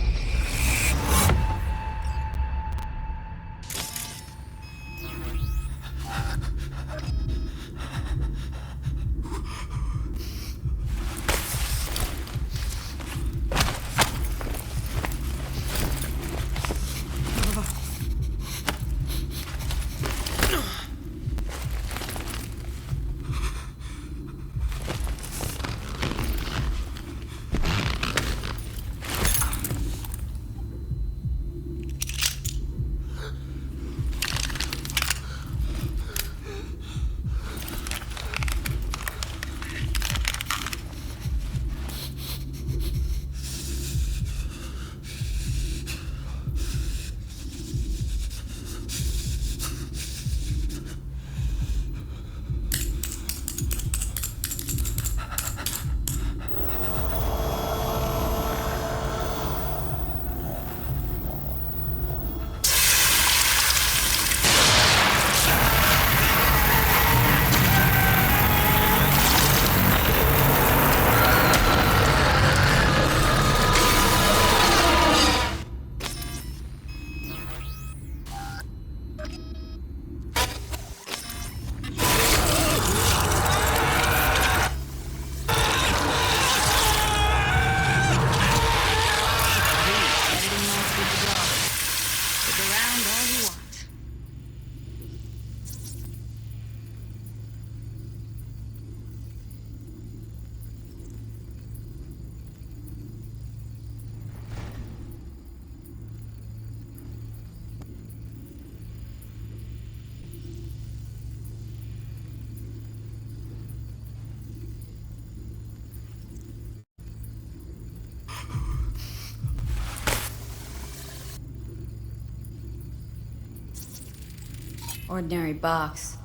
Ordinary box.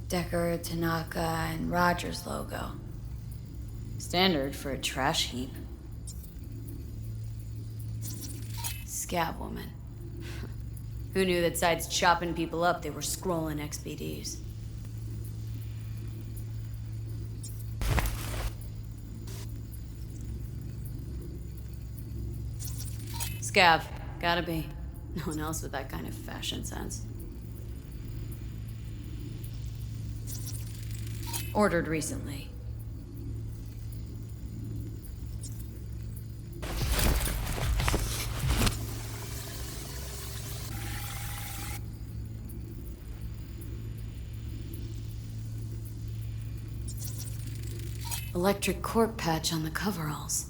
Decker, Tanaka, and Rogers logo. Standard for a trash heap. Scab woman. Who knew that besides chopping people up, they were scrolling XBDs? Scav. Gotta be. No one else with that kind of fashion sense. Ordered recently. Electric cork patch on the coveralls.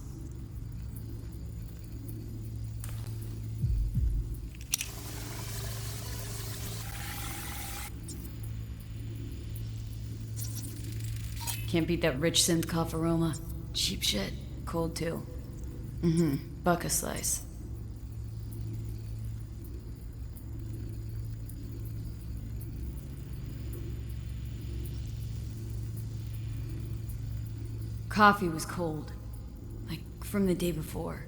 Can't beat that rich synth cough aroma. Cheap shit. Cold too. Buck a slice. Coffee was cold. Like from the day before.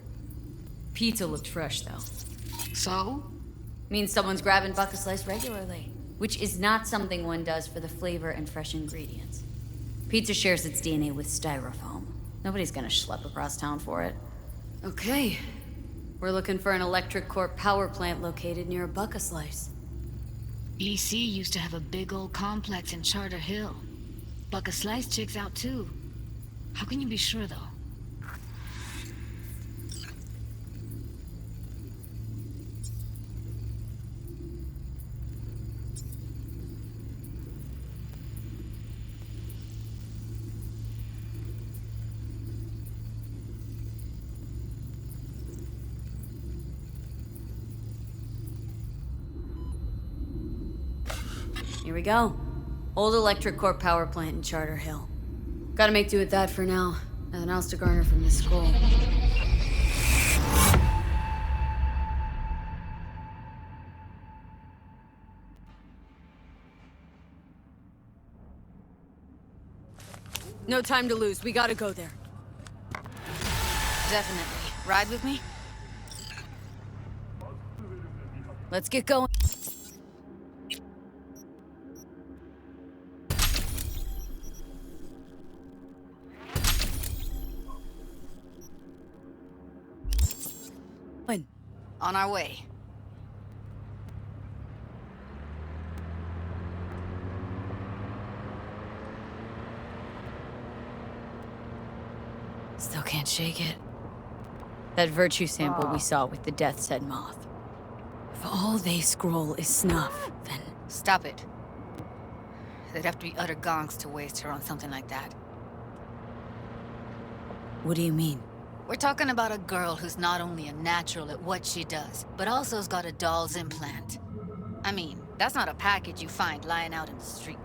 Pizza looked fresh though. So? Means someone's grabbing buck a slice regularly. Which is not something one does for the flavor and fresh ingredients. Pizza shares its DNA with styrofoam. Nobody's gonna schlep across town for it. Okay. We're looking for an electric core power plant located near a buck a slice. EC used to have a big old complex in Charter Hill. Buck a slice checks out too. How can you be sure though? Here we go. Old electric core power plant in Charter Hill. Gotta make do with that for now. Nothing else to garner from this scroll. No time to lose. We gotta go there. Definitely. Ride with me? Let's get going. On our way. Still can't shake it. That virtue sample we saw with the Death's Head moth. If all they scroll is snuff, then... Stop it. They'd have to be utter gonks to waste her on something like that. What do you mean? We're talking about a girl who's not only a natural at what she does, but also's got a doll's implant. I mean, that's not a package you find lying out in the street.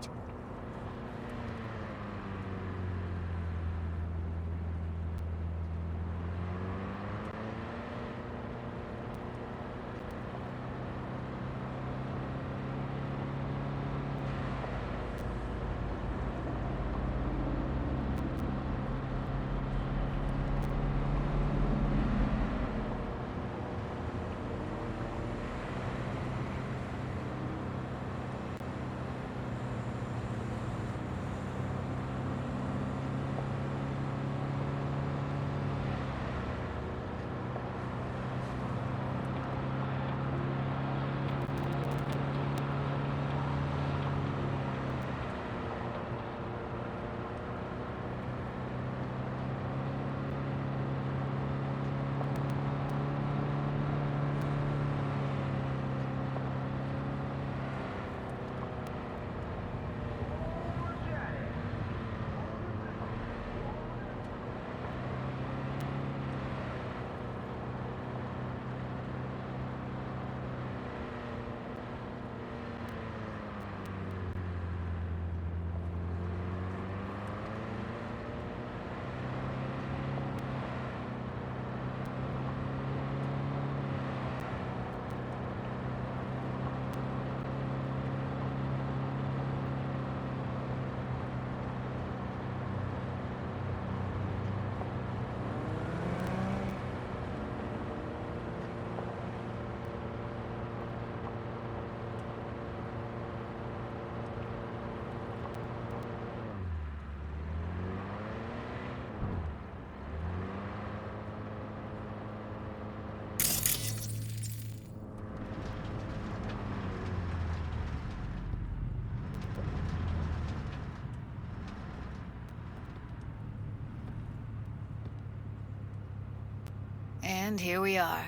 And here we are.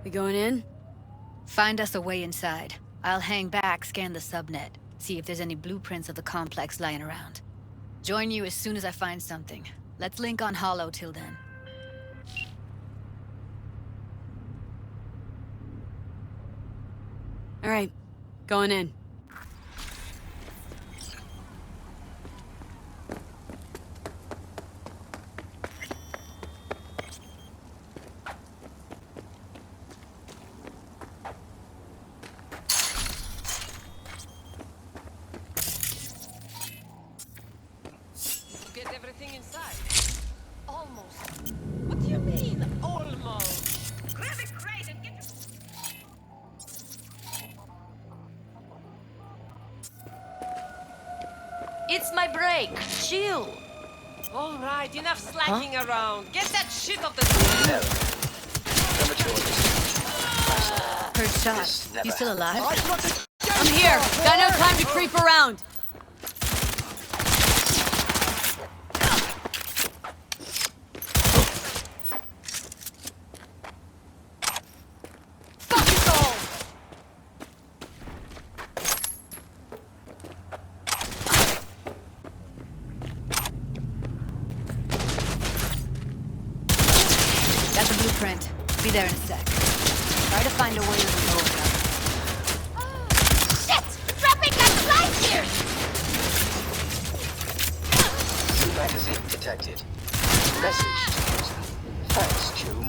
We going in? Find us a way inside. I'll hang back, scan the subnet, see if there's any blueprints of the complex lying around. Join you as soon as I find something. Let's link on Hollow till then. All right, going in. Get everything inside. Almost. What do you mean, almost? Grab a crate and get It's my break. Chill. All right, enough slacking around. Get that shit off the Heard shots. You still alive? I'm here. Got no time to creep around. Got the blueprint. Be there in a sec. Try to find a way to blow it up. Shit! Dropping that flight here! New magazine detected. Message to user. Thanks, Choom.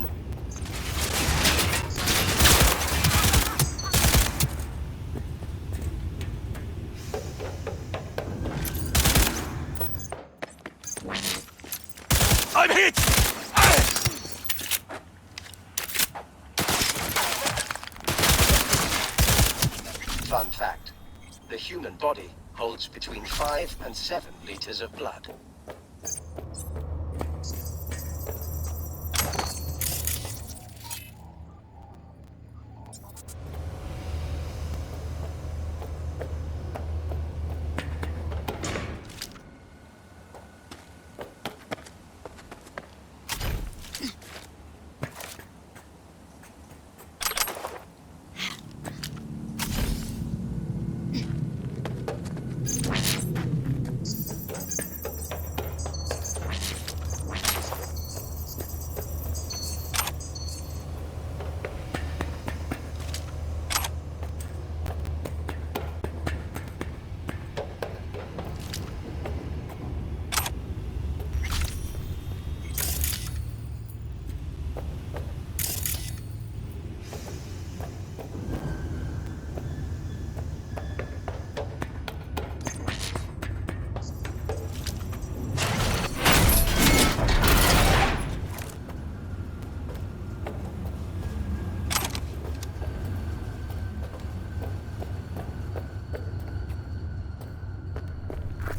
I'm hit! Fun fact. The human body holds between 5 and 7 liters of blood.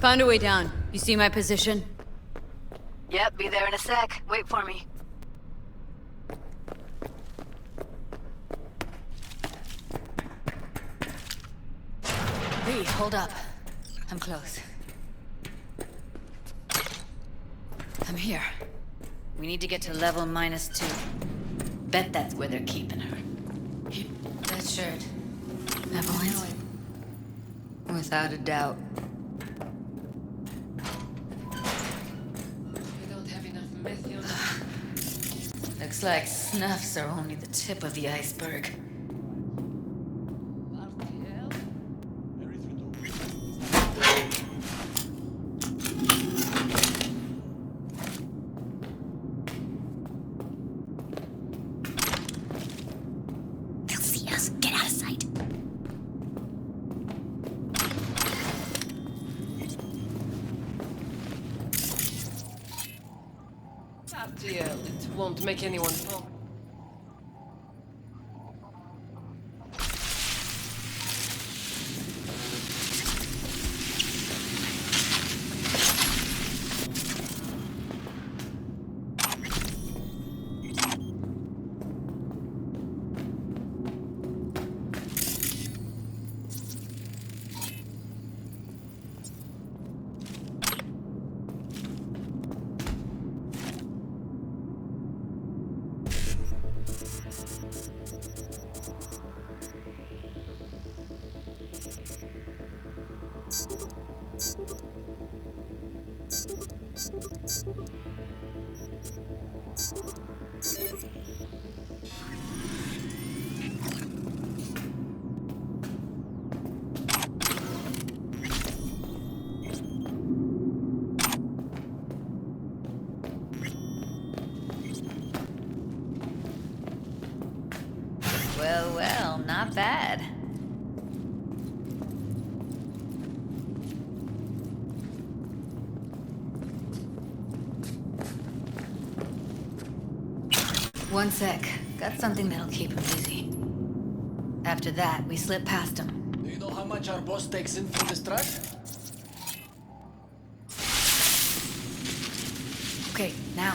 Found a way down. You see my position? Yep, be there in a sec. Wait for me. Lee, hold up. I'm close. I'm here. We need to get to level -2. Bet that's where they're keeping her. That shirt. Evelyn? Without a doubt. Looks like snuffs are only the tip of the iceberg. They'll see us. Get out of sight. It won't make anyone fall. Well, well, not bad. One sec. Got something that'll keep him busy. After that, we slip past him. Do you know how much our boss takes in for this trash? Okay, now.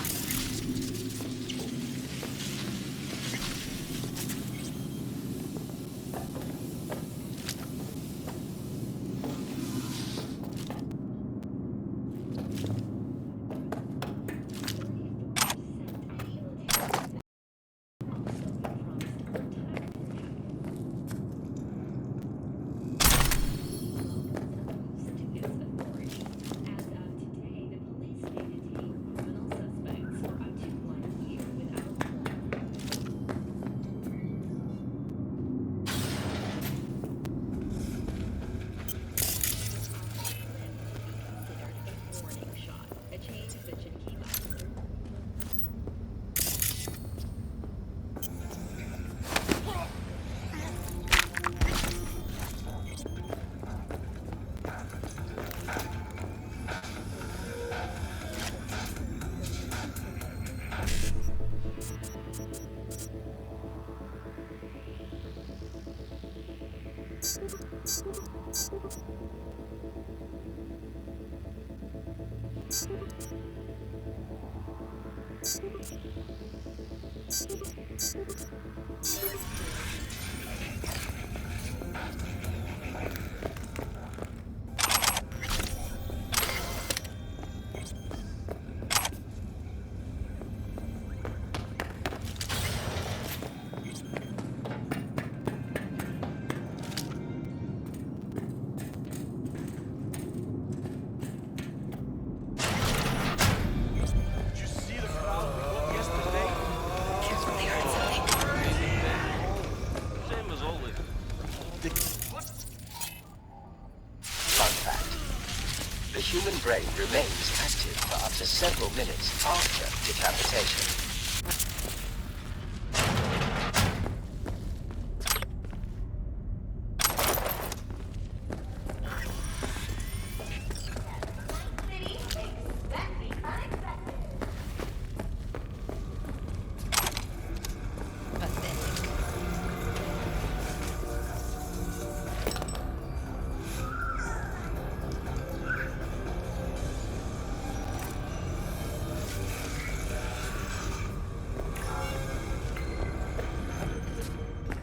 Human brain remains active for up to several minutes after decapitation.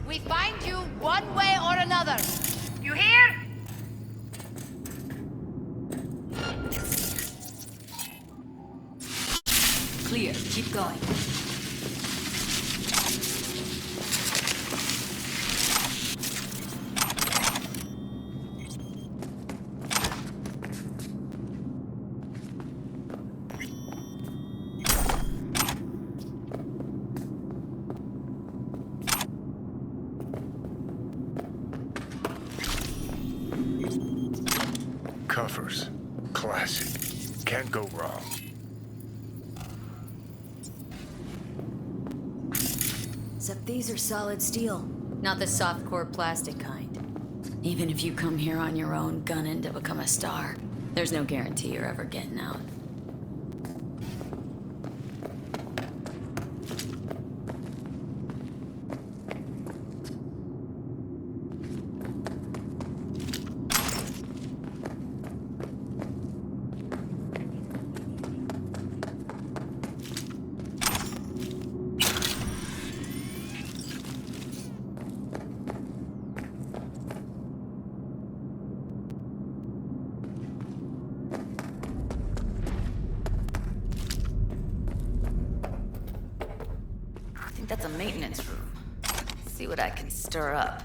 We find you one way or another. You hear? Clear. Keep going. Cuffers. Classic. Can't go wrong. Except these are solid steel, not the soft-core plastic kind. Even if you come here on your own, gunning to become a star, there's no guarantee you're ever getting out. That's a maintenance room. See what I can stir up.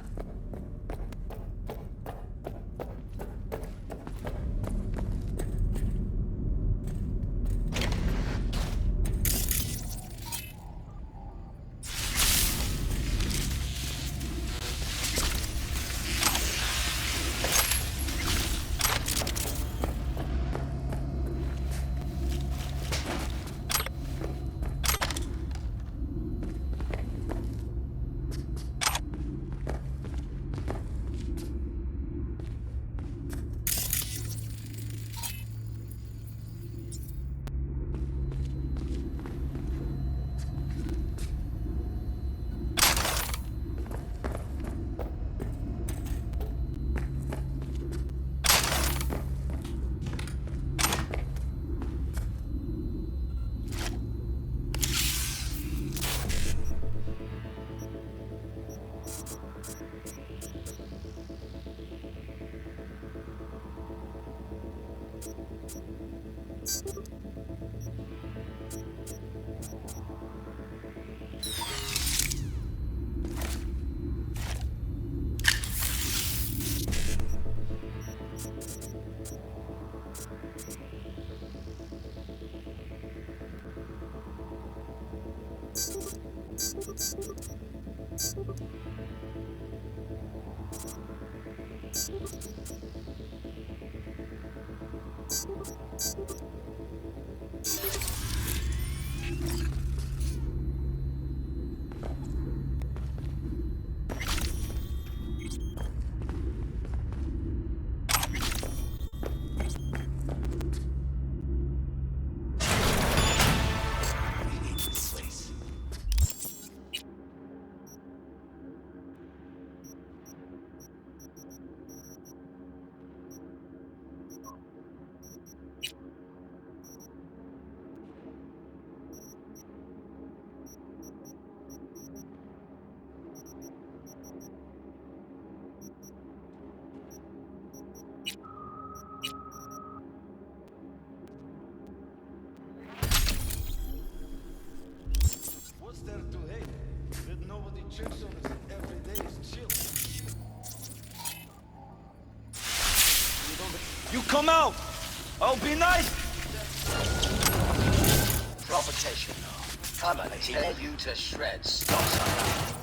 What's there to hate? That nobody checks on us and every day is chill. You come out! I'll be nice! Provocation. I'ma tear you to shreds, stop something.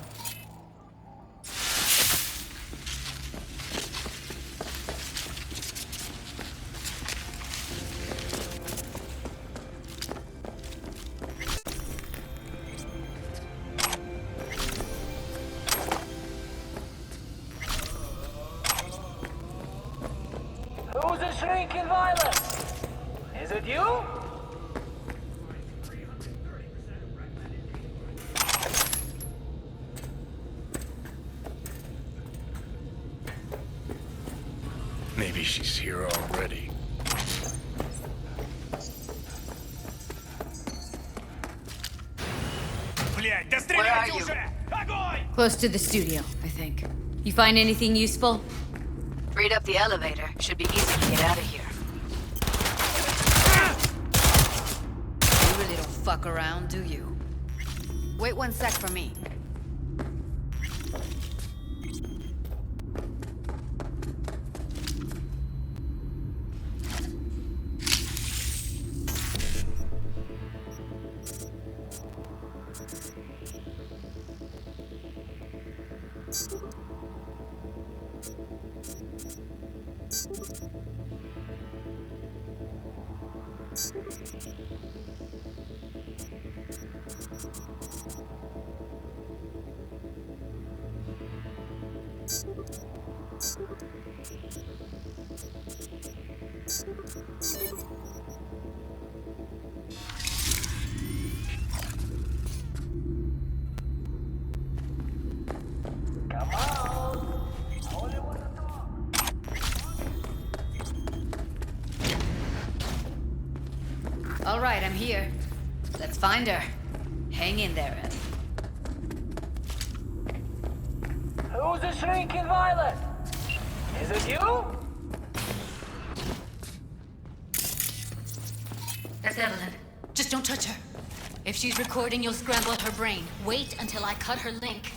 Who's a shrinking violet? Is it you? Maybe she's here already. Where are you? Close to the studio, I think. You find anything useful? Read up the elevator. Should be easy to get out of here. You really don't fuck around, do you? Wait 1 sec for me. All right, I'm here. Let's find her. Hang in there, Ed. Who's a shrinking violet? Is it you? That's Evelyn. Just don't touch her. If she's recording, you'll scramble her brain. Wait until I cut her link.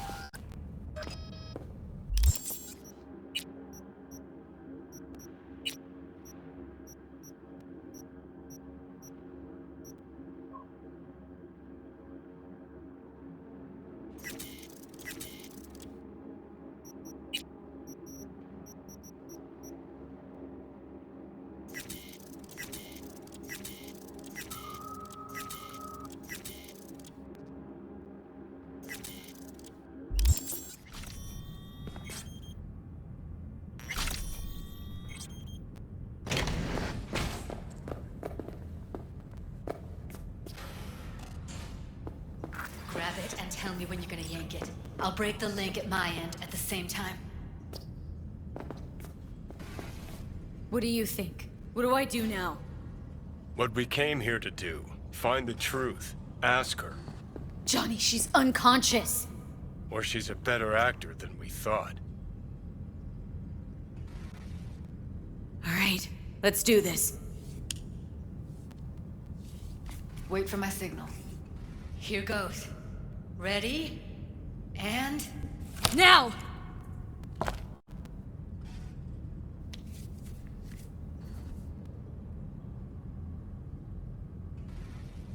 Grab it and tell me when you're gonna yank it. I'll break the link at my end at the same time. What do you think? What do I do now? What we came here to do. Find the truth. Ask her. Johnny, she's unconscious. Or she's a better actor than we thought. All right, let's do this. Wait for my signal. Here goes. Ready? And... now!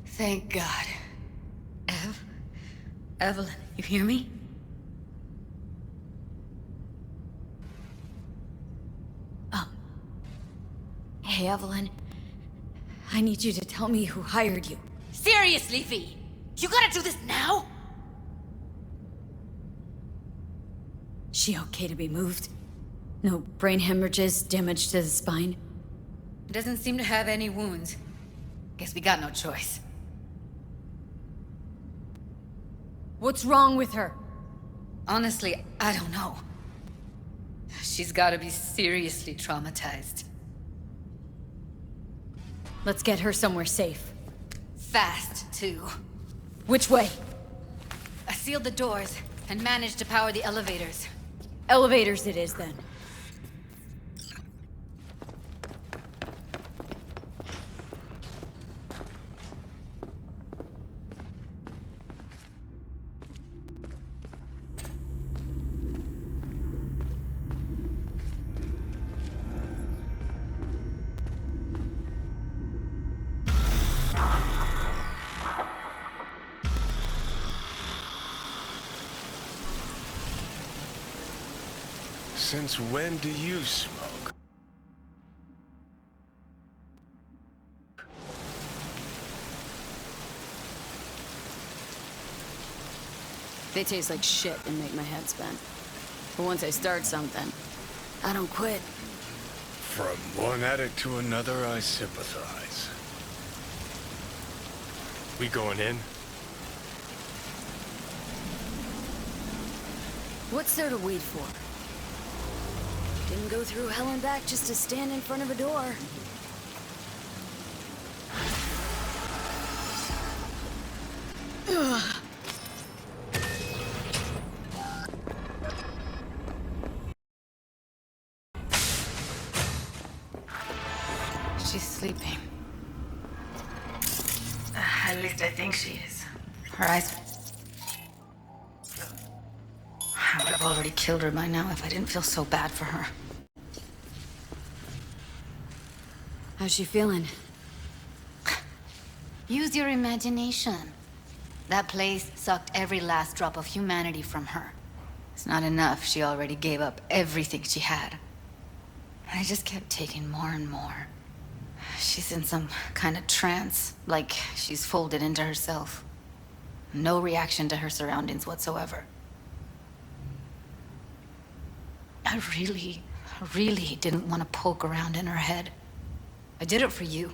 Thank God. Evelyn, you hear me? Hey, Evelyn. I need you to tell me who hired you. Seriously, V? You gotta do this now? She okay to be moved? No brain hemorrhages, damage to the spine? Doesn't seem to have any wounds. Guess we got no choice. What's wrong with her? Honestly, I don't know. She's gotta be seriously traumatized. Let's get her somewhere safe. Fast, too. Which way? I sealed the doors and managed to power the elevators. Elevators it is, then. Since when do you smoke? They taste like shit and make my head spin. But once I start something, I don't quit. From one addict to another, I sympathize. We going in? What's there to wait for? Didn't go through hell and back just to stand in front of a door. Ugh. She's sleeping. At least I think she is. Her eyes... I would have already killed her by now if I didn't feel so bad for her. How's she feeling? Use your imagination. That place sucked every last drop of humanity from her. It's not enough. She already gave up everything she had. I just kept taking more and more. She's in some kind of trance, like she's folded into herself. No reaction to her surroundings whatsoever. I really didn't want to poke around in her head. I did it for you.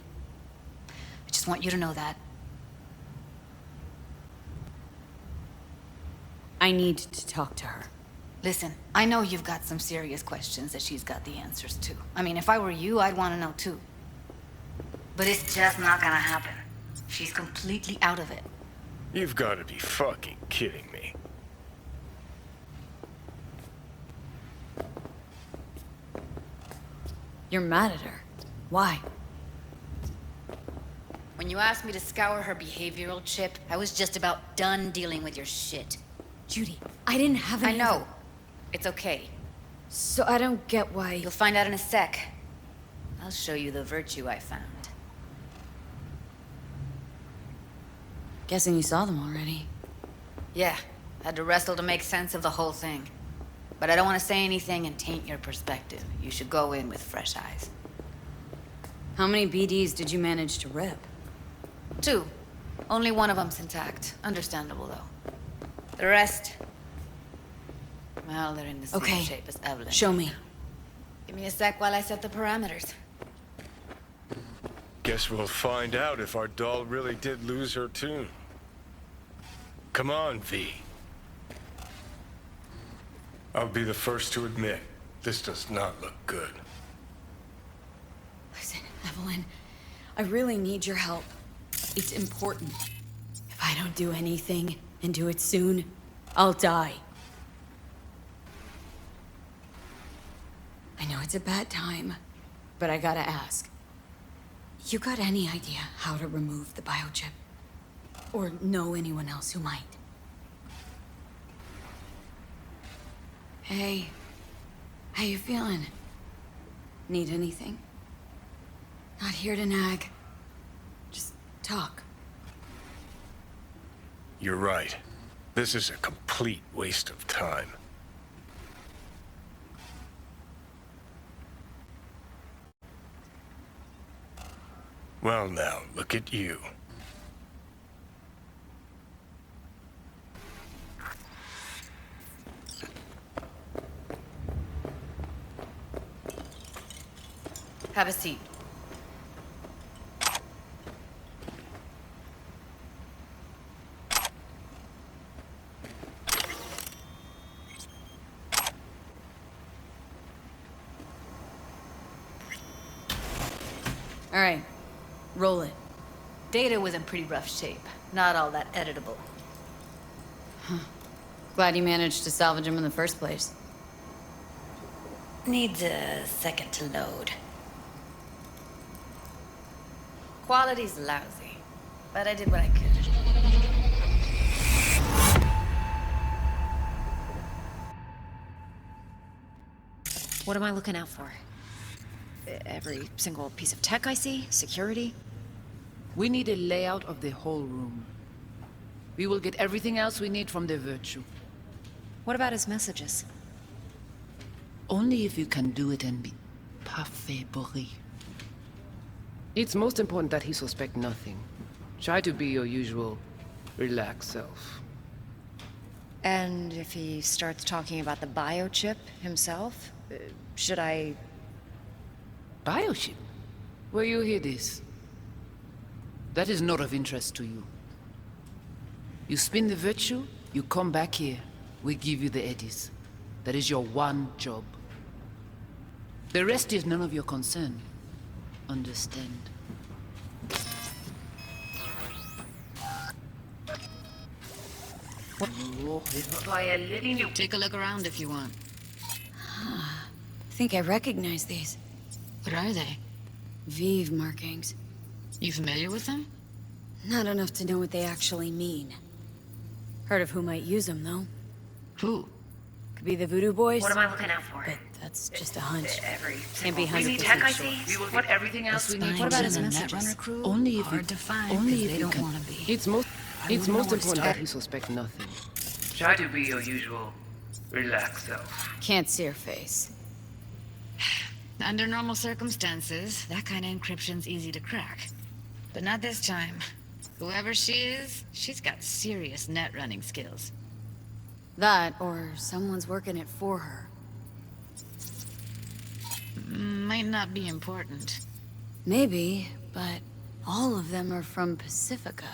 I just want you to know that. I need to talk to her. Listen, I know you've got some serious questions that she's got the answers to. I mean, if I were you, I'd want to know too. But it's just not gonna happen. She's completely out of it. You've got to be fucking kidding me. You're mad at her. Why? When you asked me to scour her behavioral chip, I was just about done dealing with your shit. Judy, I didn't have any... I know. It's okay. So I don't get why... You'll find out in a sec. I'll show you the virtue I found. Guessing you saw them already. Yeah, had to wrestle to make sense of the whole thing. But I don't want to say anything and taint your perspective. You should go in with fresh eyes. How many BDs did you manage to rip? 2. Only one of them's intact. Understandable, though. The rest... well, they're in the same shape as Evelyn. Show me. Give me a sec while I set the parameters. Guess we'll find out if our doll really did lose her tune. Come on, V. I'll be the first to admit, this does not look good. Listen, Evelyn, I really need your help. It's important. If I don't do anything, and do it soon, I'll die. I know it's a bad time, but I gotta ask. You got any idea how to remove the biochip? or know anyone else who might. Hey, how you feeling? Need anything? Not here to nag. Just talk. You're right. This is a complete waste of time. Well now, look at you. Have a seat. All right, roll it. Data was in pretty rough shape. Not all that editable. Huh. Glad you managed to salvage him in the first place. Needs a second to load. Quality's lousy, but I did what I could. What am I looking out for? Every single piece of tech I see? Security? We need a layout of the whole room. We will get everything else we need from the Virtue. What about his messages? Only if you can do it and be parfait. It's most important that he suspect nothing. Try to be your usual, relaxed self. And if he starts talking about the biochip himself, should I... Biochip? Where you hear this? That is not of interest to you. You spin the Virtue, you come back here. We give you the eddies. That is your one job. The rest is none of your concern. Understand? Take a look around if you want. I think I recognize these. What are they? Vive markings. You familiar with them? Not enough to know what they actually mean. Heard of who might use them, though. Who? Could be the Voodoo Boys. What am I looking out for? But that's just a hunch. Can't be 100% tech I sure. see. We will get everything else we need. What about his messages? Crew? Only if Hard to find, only if they you don't can. want to be. It's most important that he suspect nothing. Try to be your usual, relaxed self. Can't see her face. Under normal circumstances, that kind of encryption's easy to crack. But not this time. Whoever she is, she's got serious net running skills. That, or someone's working it for her. Might not be important. Maybe, but all of them are from Pacifica.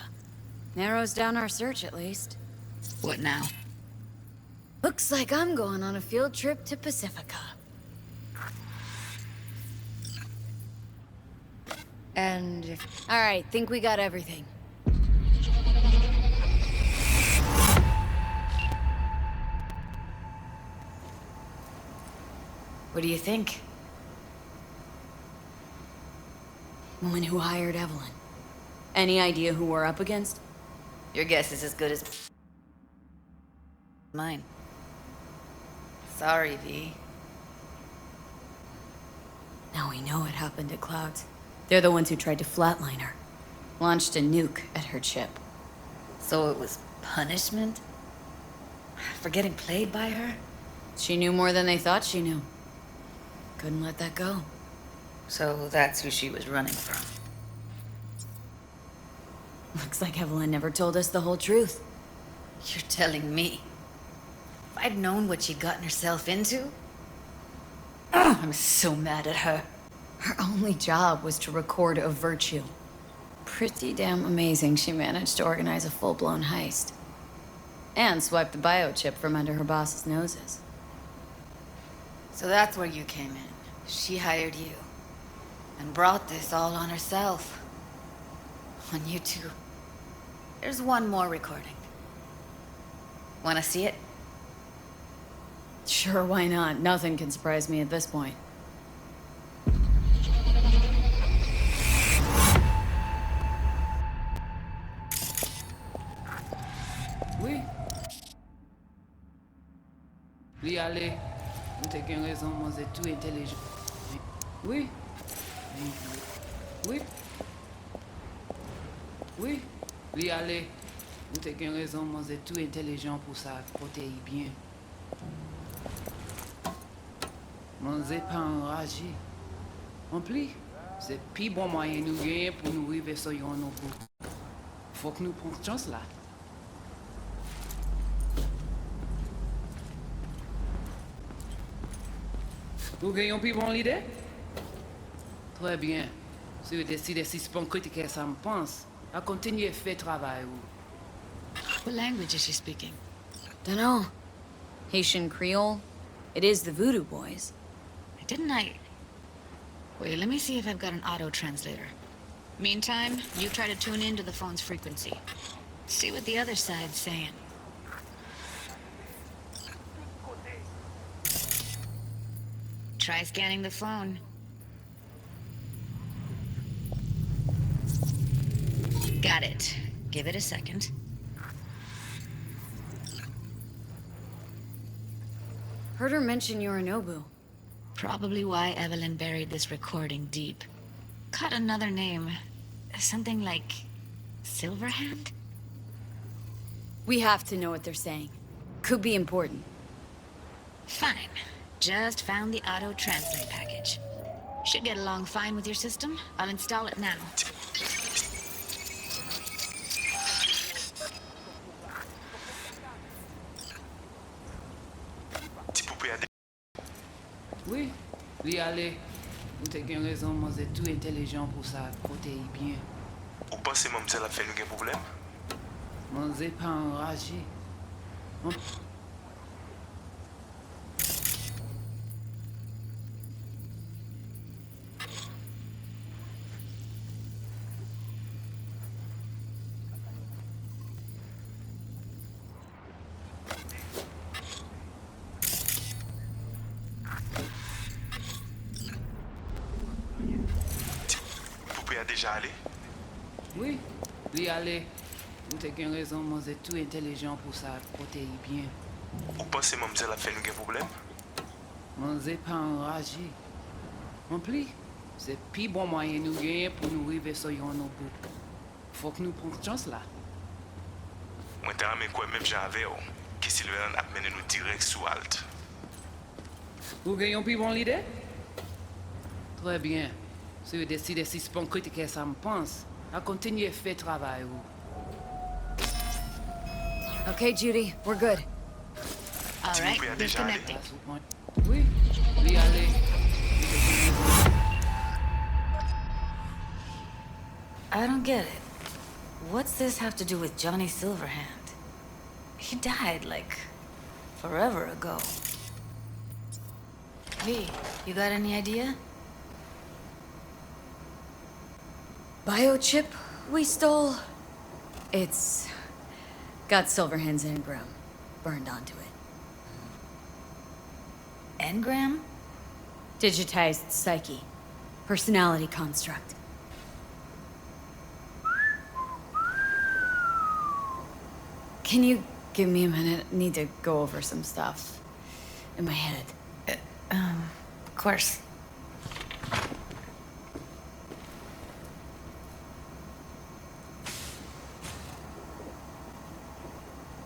Narrows down our search, at least. What now? Looks like I'm going on a field trip to Pacifica. And if... All right, think we got everything. What do you think? Woman who hired Evelyn. Any idea who we're up against? Your guess is as good as mine. Sorry, V. Now we know what happened to Clouds. They're the ones who tried to flatline her. Launched a nuke at her ship. So it was punishment? For getting played by her? She knew more than they thought she knew. Couldn't let that go. So that's who she was running from. Looks like Evelyn never told us the whole truth. You're telling me? If I'd known what she'd gotten herself into... I'm so mad at her. Her only job was to record a Virtue. Pretty damn amazing she managed to organize a full-blown heist. And swipe the biochip from under her boss's noses. So that's where you came in. She hired you. And brought this all on herself. On you two. There's one more recording. Wanna see it? Sure, why not? Nothing can surprise me at this point. Li ale, ou te gen raison, moi c'est tout intelligent. Oui. Oui. Oui. Li ale, ou te gen raison, moi c'est tout intelligent pour ça, côté bien. Moi c'est pas enragé. En plus, c'est plus bon moyen nous gagner pour nous arriver sur yon au bout. Faut que nous prenions chance là. Vous gagnez plus bon l'idée? Très bien. Si vous décidez si c'est pas critiquer ça me pense, à continuer à faire travail. What language is she speaking? Dunno. Haitian Creole? It is the Voodoo Boys. Didn't I... Wait, let me see if I've got an auto-translator. Meantime, you try to tune into the phone's frequency. See what the other side's saying. Try scanning the phone. Got it. Give it a second. Heard her mention Yorinobu. Probably why Evelyn buried this recording deep. Caught another name. Something like... Silverhand? We have to know what they're saying. Could be important. Fine. Just found the auto-translate package. Should get along fine with your system. I'll install it now. Oui, li ale, ou te gen raison, moi c'est tout intelligent pour ça, côté bien. Ou pensez mademoiselle a fait nous un problème? Moi c'est pas enragé. Déjà allé? Oui, li ale, ou te gen raison, moi c'est tout intelligent pour ça, côté bien. Ou pensez mademoiselle a fait nous un problème? Moi c'est pas enragé. En plus, c'est plus bon moyen nous gagner pour nous arriver sur yon au bout. Faut que nous prenions chance là. Moi t'ai ramé quoi même j'avais, que Sylvain a mené nous direct sous Alt. Vous gagnez plus bon l'idée? Très bien. Si vous décidez si c'est pas critiquer ça me pense, à continuer à faire travail. Okay, Judy, we're good. All right, disconnecting. Oui, oui, allez. I don't get it. What's this have to do with Johnny Silverhand? He died, like, forever ago. V, you got any idea? Biochip we stole? It's got Silverhand's engram burned onto it. Engram? Digitized psyche. Personality construct. Can you give me a minute? I need to go over some stuff in my head. Of course.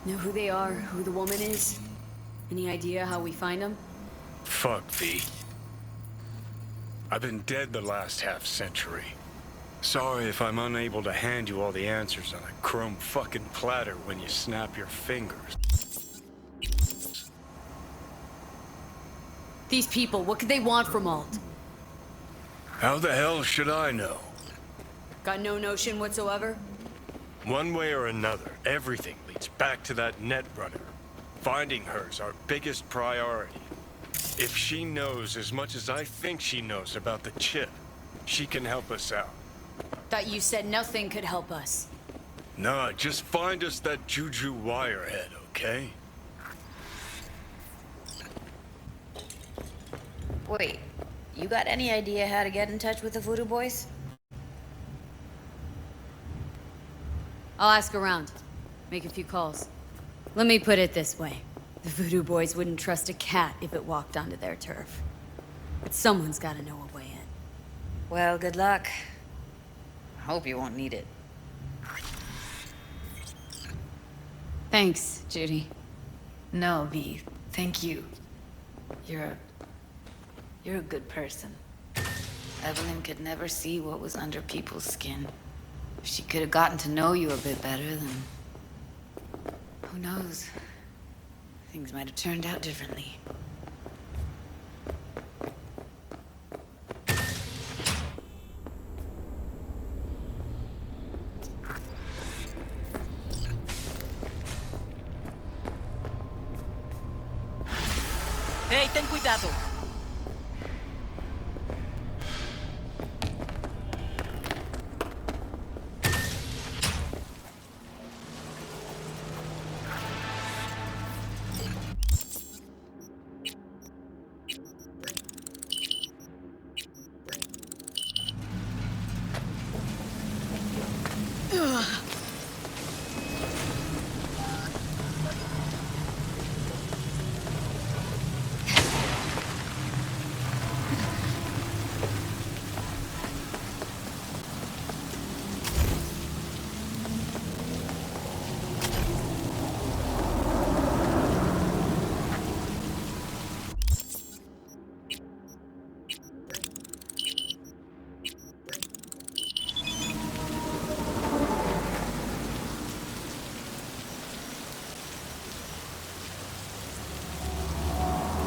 Know who they are, who the woman is? Any idea how we find them? Fuck, V. I've been dead the last half-century. Sorry if I'm unable to hand you all the answers on a chrome fucking platter when you snap your fingers. These people, what could they want from Alt? How the hell should I know? Got no notion whatsoever? One way or another, everything leads back to that netrunner. Finding her's our biggest priority. If she knows as much as I think she knows about the chip, she can help us out. Thought you said nothing could help us. Nah, just find us that Juju wirehead, okay? Wait, you got any idea how to get in touch with the Voodoo Boys? I'll ask around. Make a few calls. Let me put it this way. The Voodoo Boys wouldn't trust a cat if it walked onto their turf. But someone's gotta know a way in. Well, good luck. I hope you won't need it. Thanks, Judy. No, V. Thank you. You're a good person. Evelyn could never see what was under people's skin. If she could have gotten to know you a bit better, then... who knows? Things might have turned out differently. Hey, ten cuidado.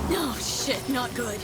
No, shit, not good.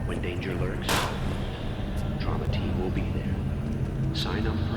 When danger lurks, Trauma Team will be there. Sign up for